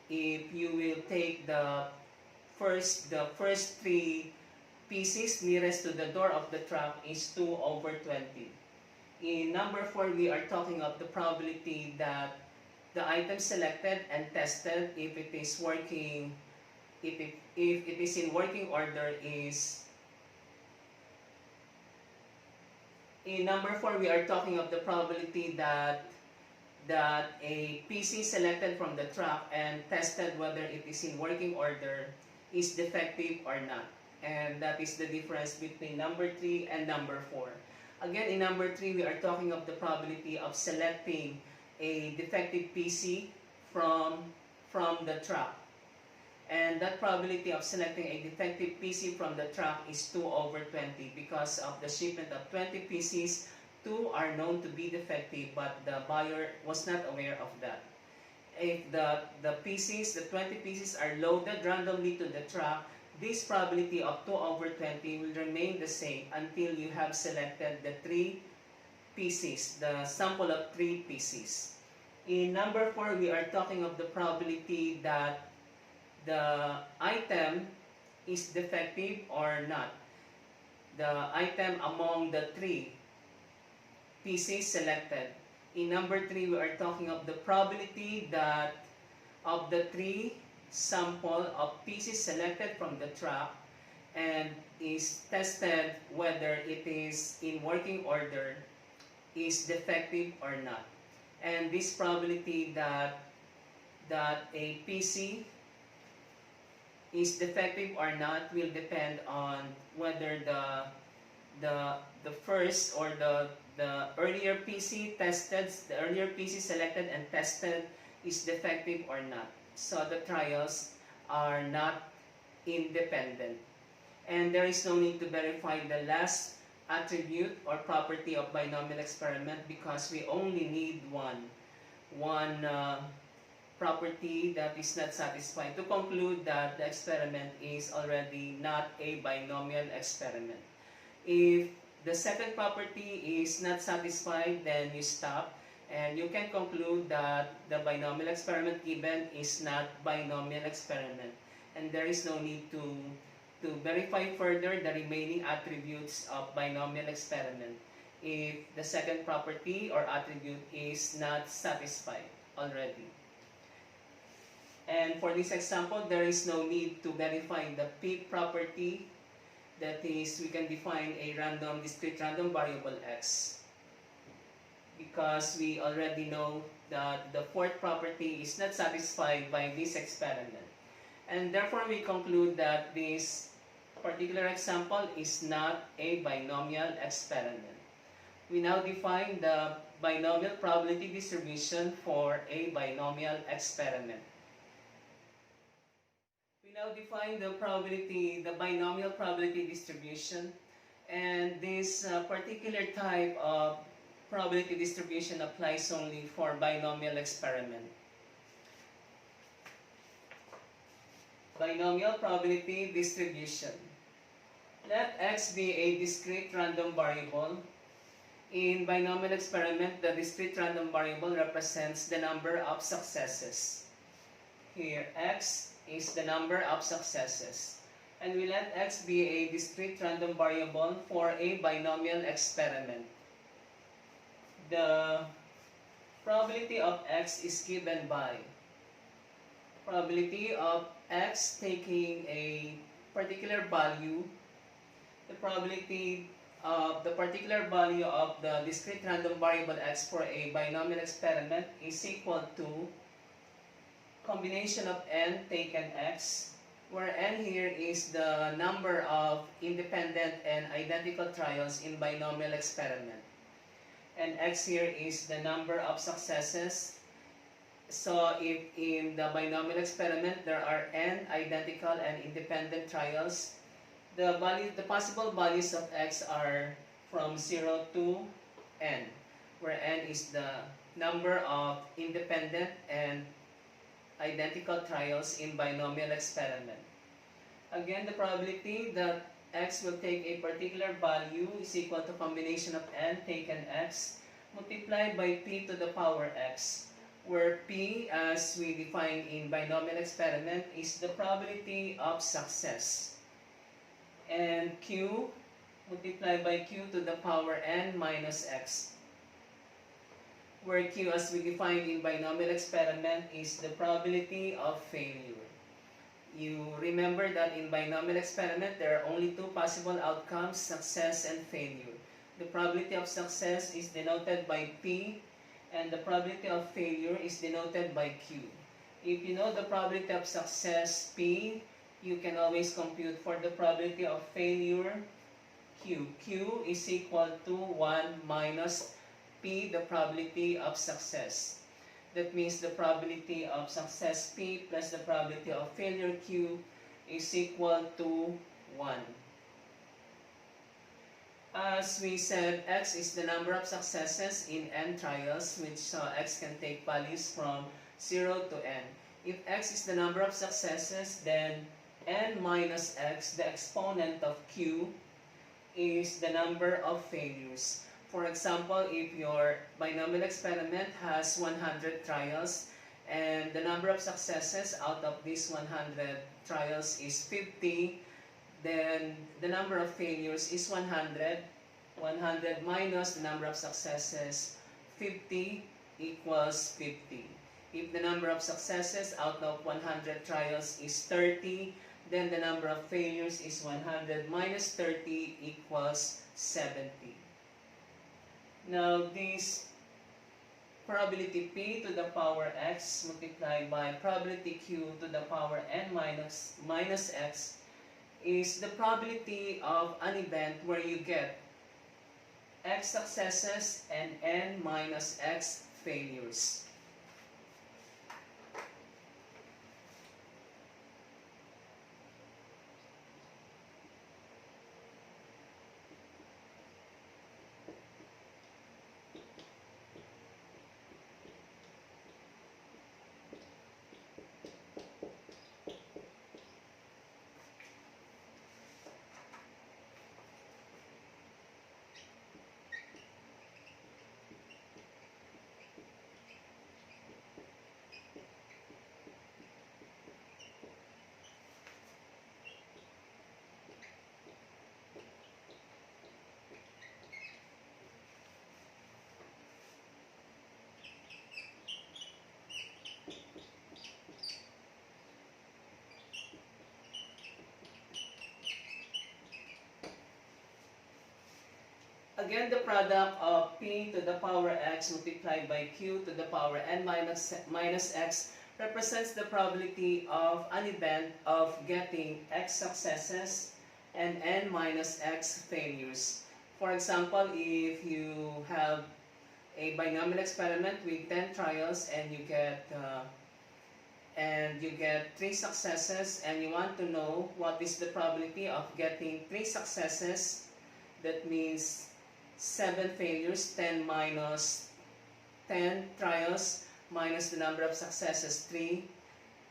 [SPEAKER 1] if you will take the first 3 PCs nearest to the door of the track, is 2/20. In number 4, we are talking of the probability that the item selected and tested, if it is working, if it is in working order, is in number 4 we are talking of the probability that a PC selected from the track and tested whether it is in working order is defective or not. And that is the difference between number 3 and number 4. Again, in number 3, we are talking of the probability of selecting a defective PC from the track. And that probability of selecting a defective PC from the track is 2/20 because of the shipment of 20 PCs. 2 are known to be defective, but the buyer was not aware of that. If the 20 PCs are loaded randomly to the track, this probability of 2/20 will remain the same until you have selected the 3 PCs, the sample of 3 PCs. In number 4, we are talking of the probability that the item is defective or not. The item among the 3 PCs selected. In number 3, we are talking of the probability that of the 3 sample of PCs selected from the track and is tested whether it is in working order is defective or not. And this probability that a PC is defective or not will depend on whether the first or the earlier PC tested, the earlier PC selected and tested is defective or not. So the trials are not independent. And there is no need to verify the last attribute or property of binomial experiment because we only need one property that is not satisfied to conclude that the experiment is already not a binomial experiment. If the second property is not satisfied, then you stop and you can conclude that the binomial experiment given is not binomial experiment, and there is no need to verify further the remaining attributes of binomial experiment if the second property or attribute is not satisfied already. And for this example, there is no need to verify the fifth property, that is, we can define a discrete random variable x, because we already know that the fourth property is not satisfied by this experiment. And therefore, we conclude that this particular example is not a binomial experiment. We now define the binomial probability distribution for a binomial experiment. We now define the binomial probability distribution, and this particular type of probability distribution applies only for binomial experiment. Binomial probability distribution. Let x be a discrete random variable. In binomial experiment, the discrete random variable represents the number of successes. Here, x is the number of successes. And we let x be a discrete random variable for a binomial experiment. The probability of x is given by probability of x taking a particular value, the probability of the particular value of the discrete random variable x for a binomial experiment is equal to combination of n taken x, where n here is the number of independent and identical trials in binomial experiment. And x here is the number of successes. So if in the binomial experiment there are n identical and independent trials, the possible values of x are from 0 to n, where n is the number of independent and identical trials in binomial experiment. Again, the probability that x will take a particular value is equal to combination of n taken x multiplied by p to the power x, where p, as we define in binomial experiment, is the probability of success, and q multiplied by q to the power n minus x, where q, as we defined in binomial experiment, is the probability of failure. You remember that in binomial experiment, there are only two possible outcomes, success and failure. The probability of success is denoted by P, and the probability of failure is denoted by Q. If you know the probability of success, P, you can always compute for the probability of failure, Q. Q is equal to 1 minus P, the probability of success. That means the probability of success P plus the probability of failure Q is equal to 1. As we said, x is the number of successes in n trials, which x can take values from 0 to n. If x is the number of successes, then n minus x, the exponent of q, is the number of failures. For example, if your binomial experiment has 100 trials and the number of successes out of these 100 trials is 50, then the number of failures is 100. 100 minus the number of successes, 50, equals 50. If the number of successes out of 100 trials is 30, then the number of failures is 100 minus 30 equals 70. Now, this probability P to the power x multiplied by probability Q to the power n minus x is the probability of an event where you get x successes and n minus x failures. Again, the product of P to the power x multiplied by Q to the power n minus x represents the probability of an event of getting x successes and n minus x failures. For example, if you have a binomial experiment with 10 trials and you get 3 successes, and you want to know what is the probability of getting 3 successes, that means 7 failures, 10 minus 10 trials minus the number of successes, 3,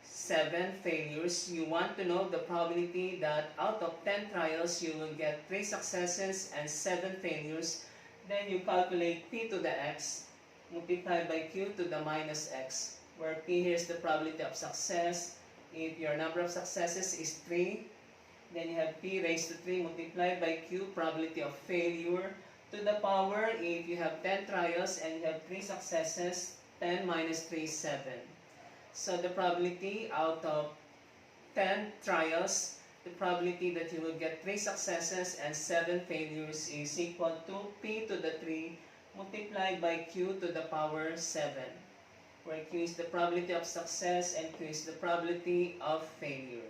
[SPEAKER 1] 7 failures. You want to know the probability that out of 10 trials you will get 3 successes and 7 failures. Then you calculate p to the x multiplied by q to the minus x, where p here is the probability of success. If your number of successes is 3, then you have p raised to 3 multiplied by q, probability of failure, to the power, if you have 10 trials and you have 3 successes, 10 minus 3 is 7. So the probability out of 10 trials, the probability that you will get 3 successes and 7 failures is equal to p to the 3 multiplied by q to the power 7, where q is the probability of success and q is the probability of failure.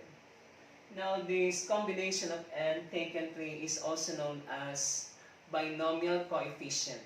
[SPEAKER 1] Now this combination of n taken 3 is also known as binomial coefficient.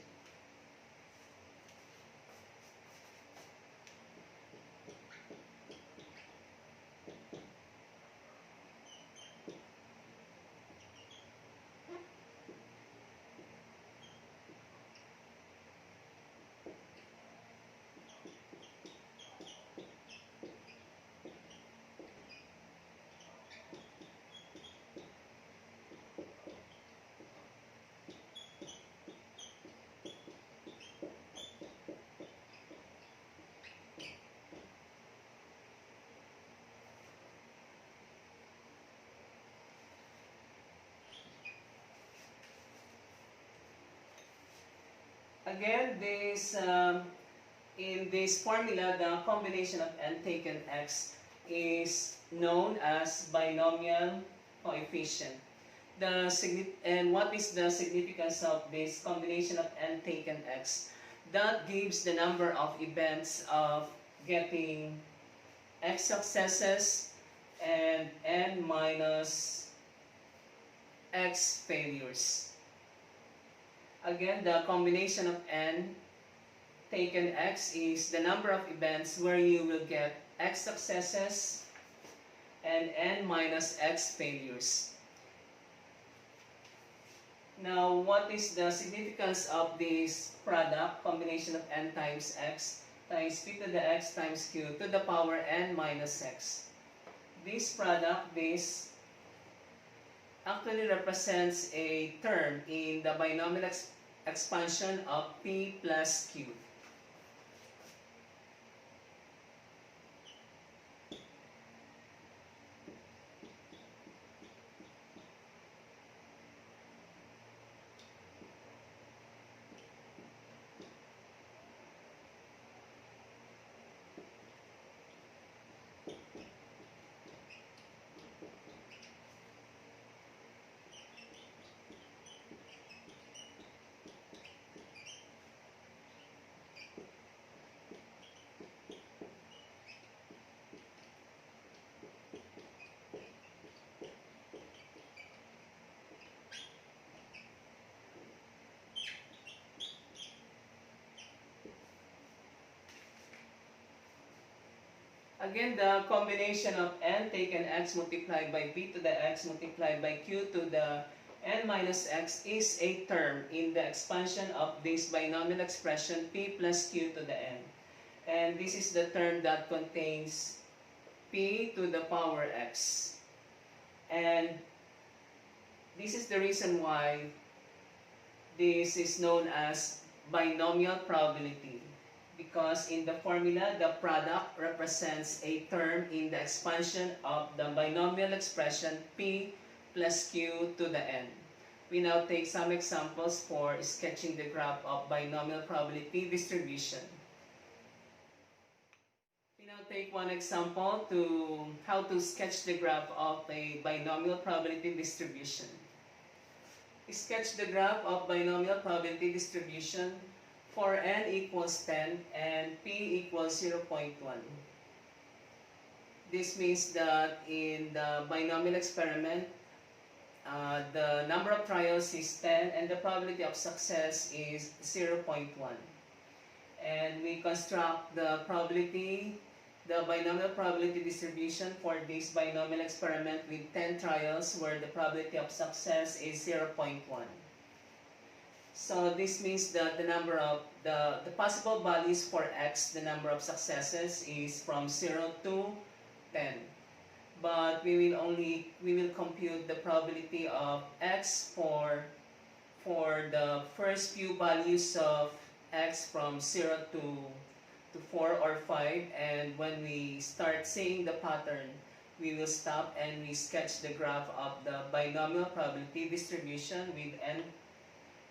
[SPEAKER 1] Again, in this formula, the combination of n taken x is known as binomial coefficient. And what is the significance of this combination of n taken x? That gives the number of events of getting x successes and n minus x failures. Again, the combination of n taken x is the number of events where you will get x successes and n minus x failures. Now, what is the significance of this product, combination of n times x times p to the x times q to the power n minus x? This product, this actually represents a term in the binomial expansion of p plus q. Again, the combination of n taken x multiplied by p to the x multiplied by q to the n minus x is a term in the expansion of this binomial expression p plus q to the n. And this is the term that contains p to the power x. And this is the reason why this is known as binomial probability. Because in the formula, the product represents a term in the expansion of the binomial expression p plus q to the n. We now take some examples for sketching the graph of binomial probability distribution. We now take one example to how to sketch the graph of a binomial probability distribution. Sketch the graph of binomial probability distribution for n equals 10 and p equals 0.1. This means that in the binomial experiment, the number of trials is 10 and the probability of success is 0.1. And we construct the binomial probability distribution for this binomial experiment with 10 trials where the probability of success is 0.1. So this means that the number of the possible values for x, the number of successes is from 0 to 10. But we will compute the probability of x for the first few values of x from 0 to 4 or 5, and when we start seeing the pattern, we will stop and we sketch the graph of the binomial probability distribution with n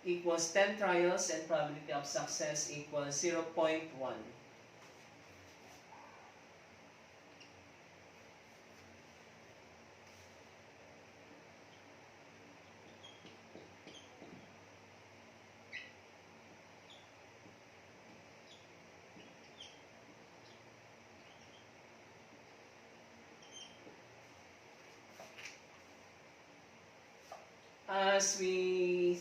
[SPEAKER 1] equals 10 trials and probability of success equals 0.1. As we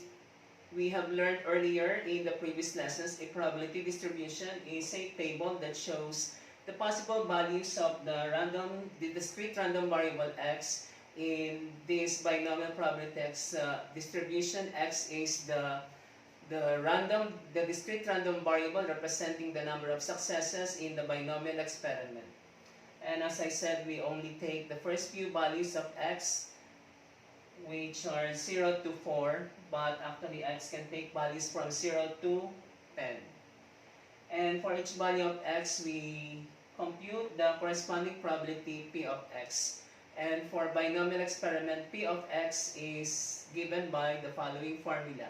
[SPEAKER 1] have learned earlier in the previous lessons, a probability distribution is a table that shows the possible values of the discrete random variable x in this binomial probability x distribution. X is the discrete random variable representing the number of successes in the binomial experiment. And as I said, we only take the first few values of x, which are 0 to 4, but actually x can take values from 0 to 10. And for each value of x, we compute the corresponding probability p of x. And for binomial experiment, p of x is given by the following formula.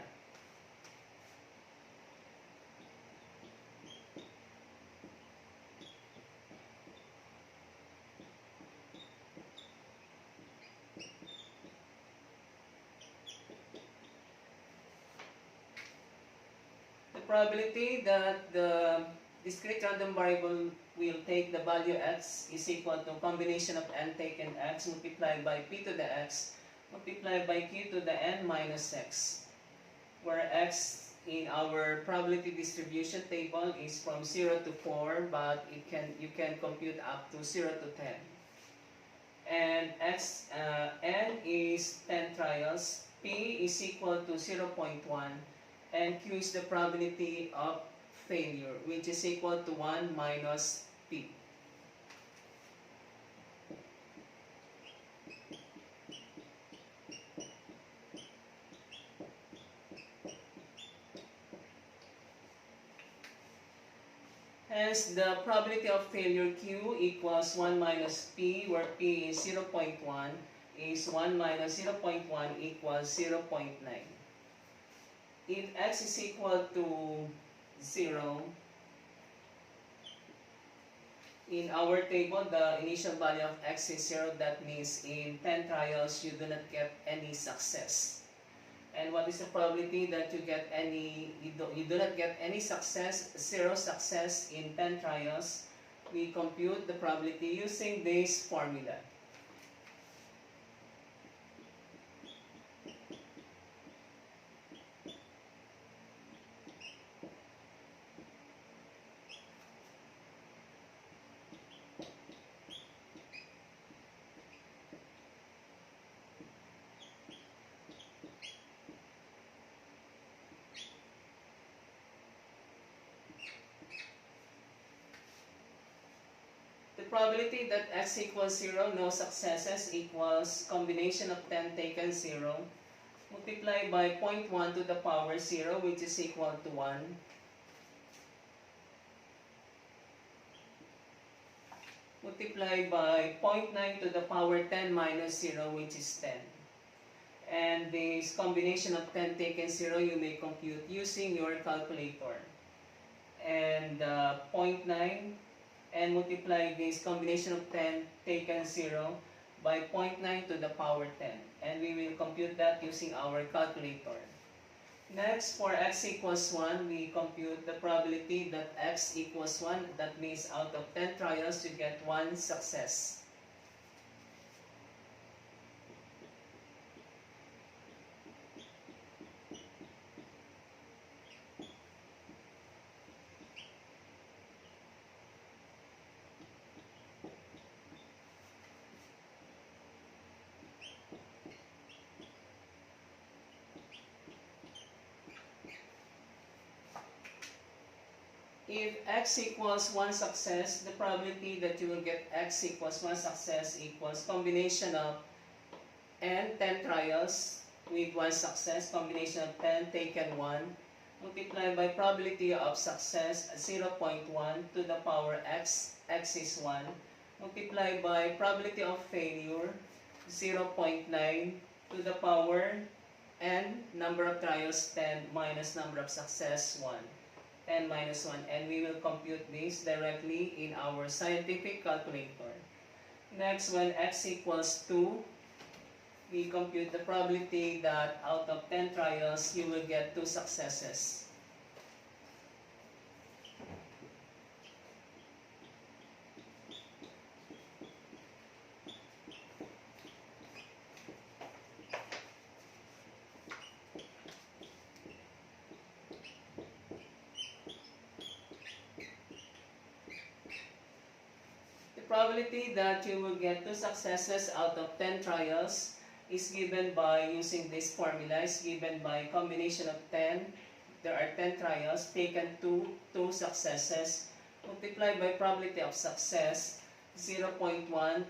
[SPEAKER 1] Probability that the discrete random variable will take the value x is equal to combination of n taken x multiplied by p to the x multiplied by q to the n minus x, where x in our probability distribution table is from 0 to 4, but you can compute up to 0 to 10. And n is 10 trials, p is equal to 0.1, and q is the probability of failure, which is equal to 1 minus p. Hence, the probability of failure q equals 1 minus p, where p is 0.1, is 1 minus 0.1 equals 0.9. If x is equal to 0, in our table, the initial value of x is 0. That means in 10 trials, you do not get any success. And what is the probability that you get you do not get any success, 0 success in 10 trials? We compute the probability using this formula. The probability that x equals 0, no successes, equals combination of 10 taken 0, multiplied by 0.1 to the power 0, which is equal to 1, multiplied by 0.9 to the power 10 minus 0, which is 10. And this combination of 10 taken 0, you may compute using your calculator. And 0.9, and multiply this combination of 10 taken 0 by 0.9 to the power 10. And we will compute that using our calculator. Next, for x equals 1, we compute the probability that x equals 1. That means out of 10 trials, you get 1 success. if x equals 1 success, the probability that you will get x equals 1 success equals combination of n 10 trials with 1 success, combination of 10 taken 1, multiplied by probability of success 0.1 to the power x, x is 1, multiplied by probability of failure 0.9 to the power n, number of trials 10 minus number of success 1. 10 minus 1, and we will compute this directly in our scientific calculator. Next, when x equals 2, we compute the probability that out of 10 trials, you will get 2 successes. Probability that you will get 2 successes out of 10 trials is given by using this formula. Is given by combination of 10. There are 10 trials, taken 2 successes, multiplied by probability of success 0.1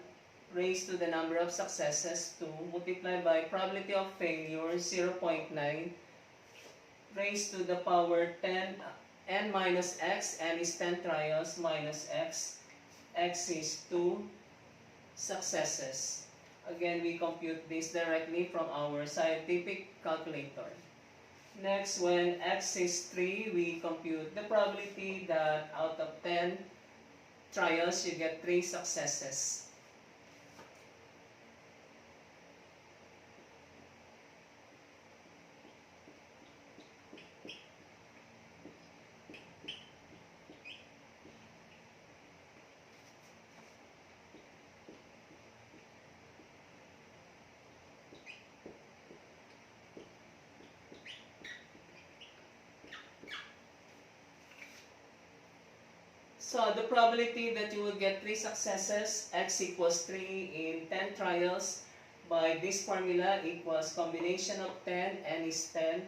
[SPEAKER 1] raised to the number of successes 2, multiplied by probability of failure 0.9 raised to the power 10 n minus x, n is 10 trials minus x, x is 2 successes. Again, we compute this directly from our scientific calculator. Next, when x is 3, we compute the probability that out of 10 trials, you get 3 successes. So the probability that you will get 3 successes, x equals 3 in 10 trials, by this formula equals combination of 10, n is 10,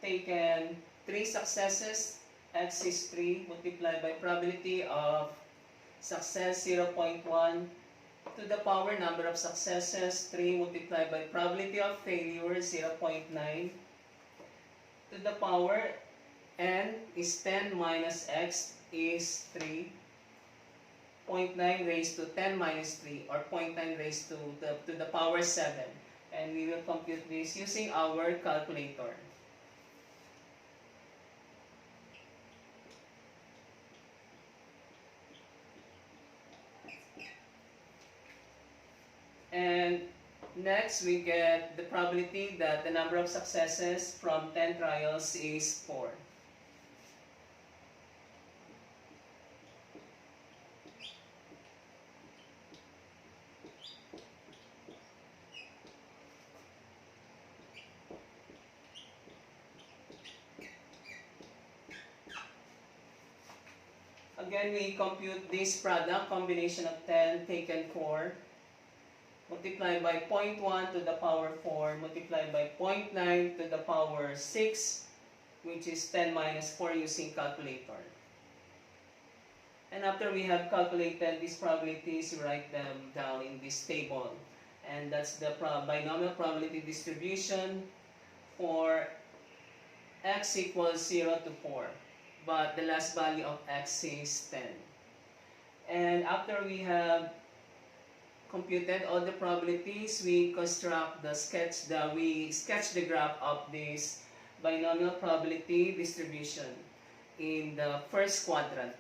[SPEAKER 1] taken 3 successes, x is 3, multiplied by probability of success 0.1 to the power number of successes 3, multiplied by probability of failure 0.9 to the power n is 10 minus x is 3, 0.9 raised to 10 minus 3, or 0.9 raised to the power 7. And we will compute this using our calculator. And next, we get the probability that the number of successes from 10 trials is 4. Again, we compute this product, combination of 10 taken 4, multiplied by 0.1 to the power 4, multiplied by 0.9 to the power 6, which is 10 minus 4 using calculator. And after we have calculated these probabilities, we write them down in this table. And that's the binomial probability distribution for x equals 0 to 4. But the last value of x is 10. And after we have computed all the probabilities, we construct we sketch the graph of this binomial probability distribution in the first quadrant.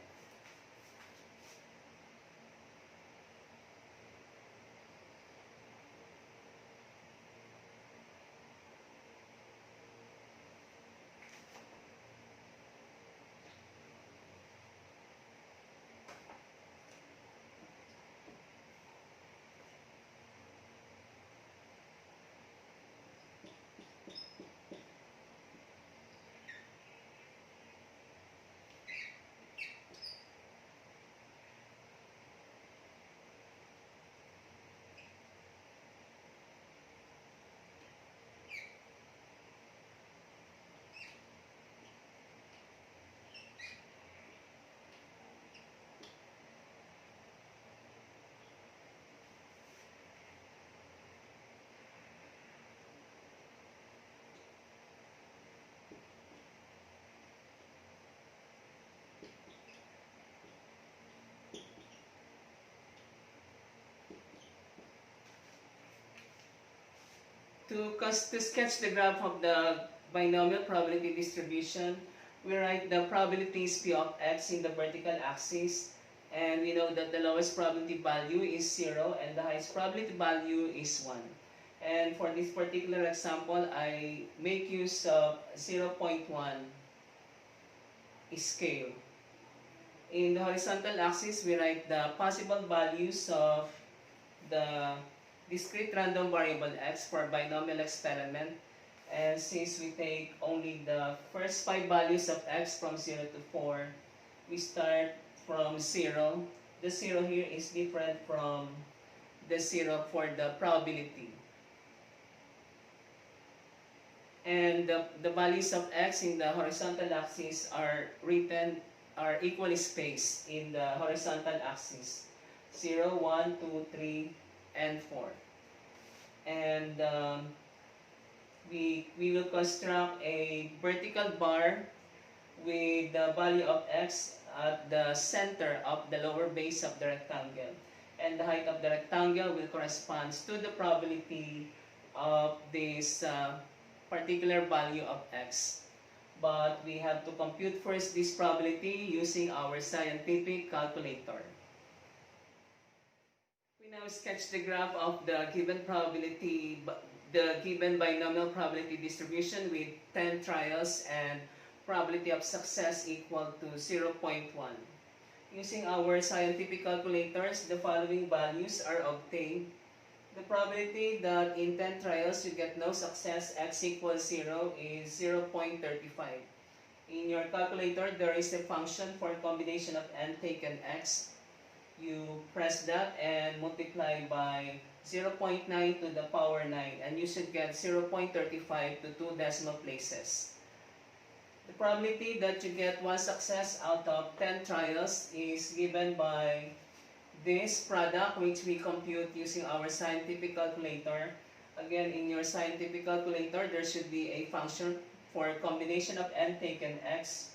[SPEAKER 1] To sketch the graph of the binomial probability distribution, we write the probabilities P of x in the vertical axis, and we know that the lowest probability value is 0 and the highest probability value is 1. And for this particular example, I make use of 0.1 scale. In the horizontal axis, we write the possible values of the discrete random variable x for binomial experiment. And since we take only the first 5 values of x from 0 to 4, we start from 0. The 0 here is different from the 0 for the probability. And the values of x in the horizontal axis are equally spaced in the horizontal axis. 0, 1, 2, 3, and 4. And we will construct a vertical bar with the value of x at the center of the lower base of the rectangle. And the height of the rectangle will correspond to the probability of this particular value of x. But we have to compute first this probability using our scientific calculator. We now sketch the graph of the given probability, the given binomial probability distribution with 10 trials and probability of success equal to 0.1. Using our scientific calculators, the following values are obtained. The probability that in 10 trials you get no success, x equals 0, is 0.35. In your calculator, there is a function for combination of n taken x. You press that and multiply by 0.9 to the power 9, and you should get 0.35 to 2 decimal places. The probability that you get one success out of 10 trials is given by this product, which we compute using our scientific calculator. Again, in your scientific calculator, there should be a function for combination of n taken x.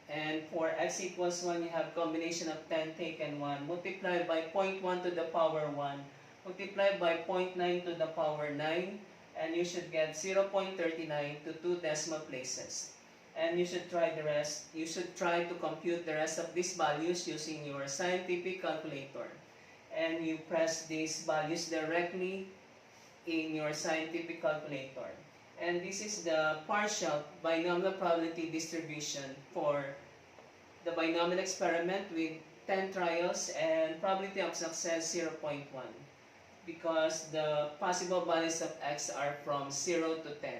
[SPEAKER 1] And for x equals 1, you have combination of 10 taken 1, multiplied by 0.1 to the power 1, multiplied by 0.9 to the power 9, and you should get 0.39 to 2 decimal places. And you should try the rest. You should try to compute the rest of these values using your scientific calculator. And you press these values directly in your scientific calculator. And this is the partial binomial probability distribution for the binomial experiment with 10 trials and probability of success 0.1, because the possible values of x are from 0 to 10.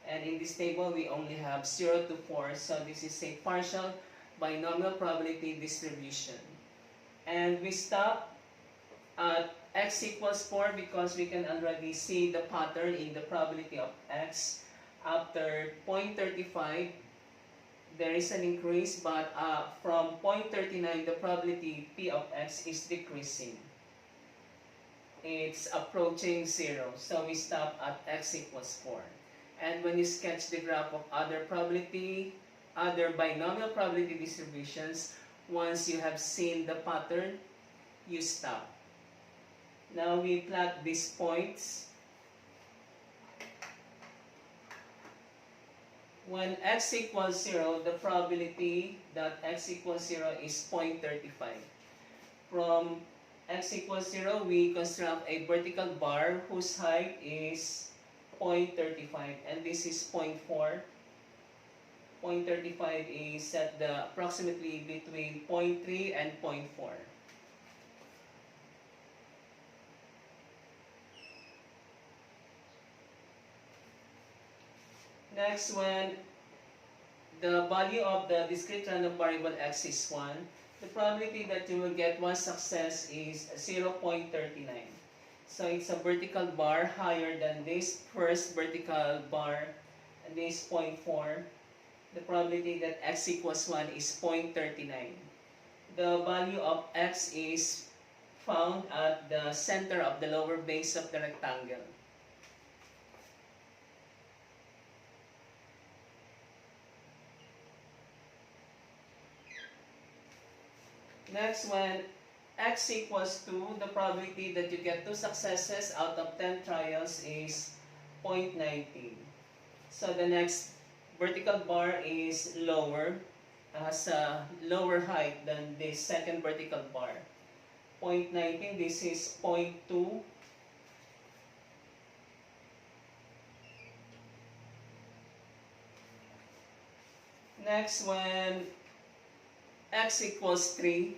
[SPEAKER 1] And in this table, we only have 0 to 4, so this is a partial binomial probability distribution. And we stop at x equals 4 because we can already see the pattern in the probability of x. After 0.35, there is an increase, but from 0.39, the probability P of x is decreasing. It's approaching 0, so we stop at x equals 4. And when you sketch the graph of other binomial probability distributions, once you have seen the pattern, you stop. Now we plot these points. When x equals 0, the probability that x equals 0 is 0.35. From x equals 0, we construct a vertical bar whose height is 0.35, and this is 0.4. 0.35 is at the approximately between 0.3 and 0.4. Next, when the value of the discrete random variable x is 1, the probability that you will get one success is 0.39. So it's a vertical bar higher than this first vertical bar, and this 0.4. The probability that x equals 1 is 0.39. The value of x is found at the center of the lower base of the rectangle. Next, when x equals 2, the probability that you get 2 successes out of 10 trials is 0.19. So the next vertical bar is lower, has a lower height than the second vertical bar. 0.19, this is 0.2. Next, when x equals 3,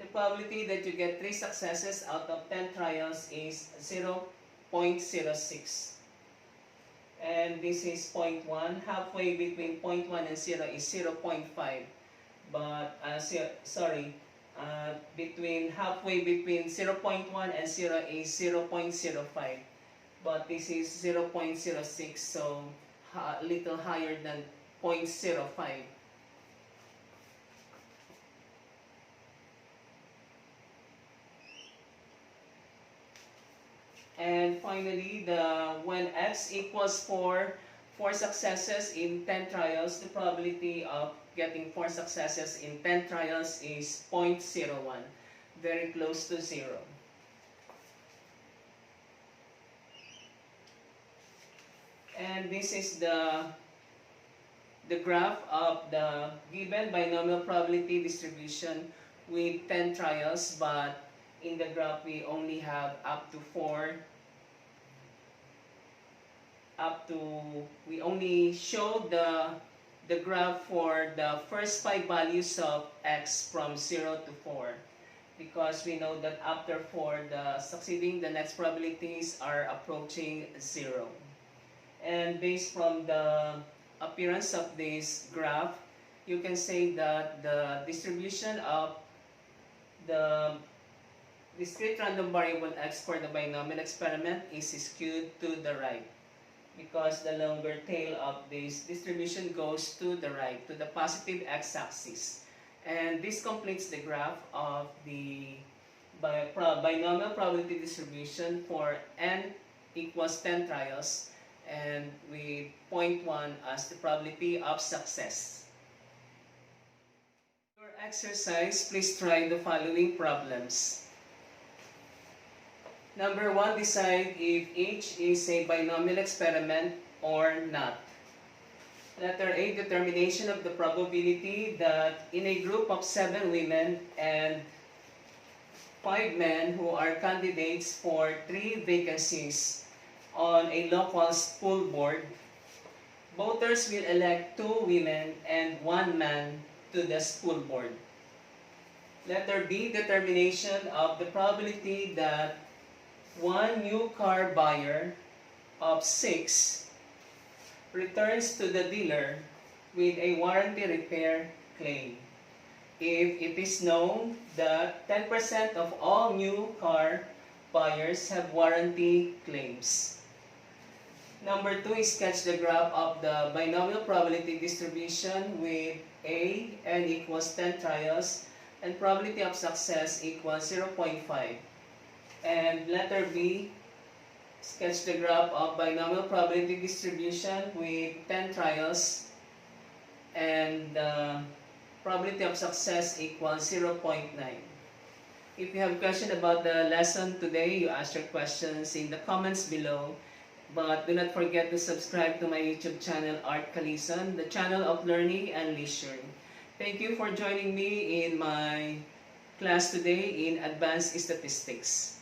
[SPEAKER 1] the probability that you get 3 successes out of 10 trials is 0.06. And this is 0.1. Halfway between 0.1 and 0 is 0.5. But, between halfway between 0.1 and 0 is 0.05. But this is 0.06, so a little higher than 0.05. And finally, when x equals 4 successes in 10 trials, the probability of getting 4 successes in 10 trials is 0.01, very close to 0. And this is the graph of the given binomial probability distribution with 10 trials, but in the graph we only have up to 4. We only show the graph for the first 5 values of x from 0 to 4, because we know that after 4, the next probabilities are approaching 0. And based from the appearance of this graph, you can say that the distribution of the discrete random variable x for the binomial experiment is skewed to the right, because the longer tail of this distribution goes to the right, to the positive x-axis. And this completes the graph of the binomial probability distribution for n equals 10 trials, and with 0.1 as the probability of success. For exercise, please try the following problems. Number 1, decide if H is a binomial experiment or not. Letter A, determination of the probability that in a group of 7 women and 5 men who are candidates for 3 vacancies on a local school board, voters will elect 2 women and 1 man to the school board. Letter B, determination of the probability that one new car buyer of 6 returns to the dealer with a warranty repair claim, if it is known that 10% of all new car buyers have warranty claims. Number 2 is sketch the graph of the binomial probability distribution with A, n equals 10 trials, and probability of success equals 0.5. And letter B, sketch the graph of binomial probability distribution with 10 trials, and probability of success equals 0.9. If you have a question about the lesson today, you ask your questions in the comments below. But do not forget to subscribe to my YouTube channel, Art Calisan, the channel of learning and leisure. Thank you for joining me in my class today in Advanced Statistics.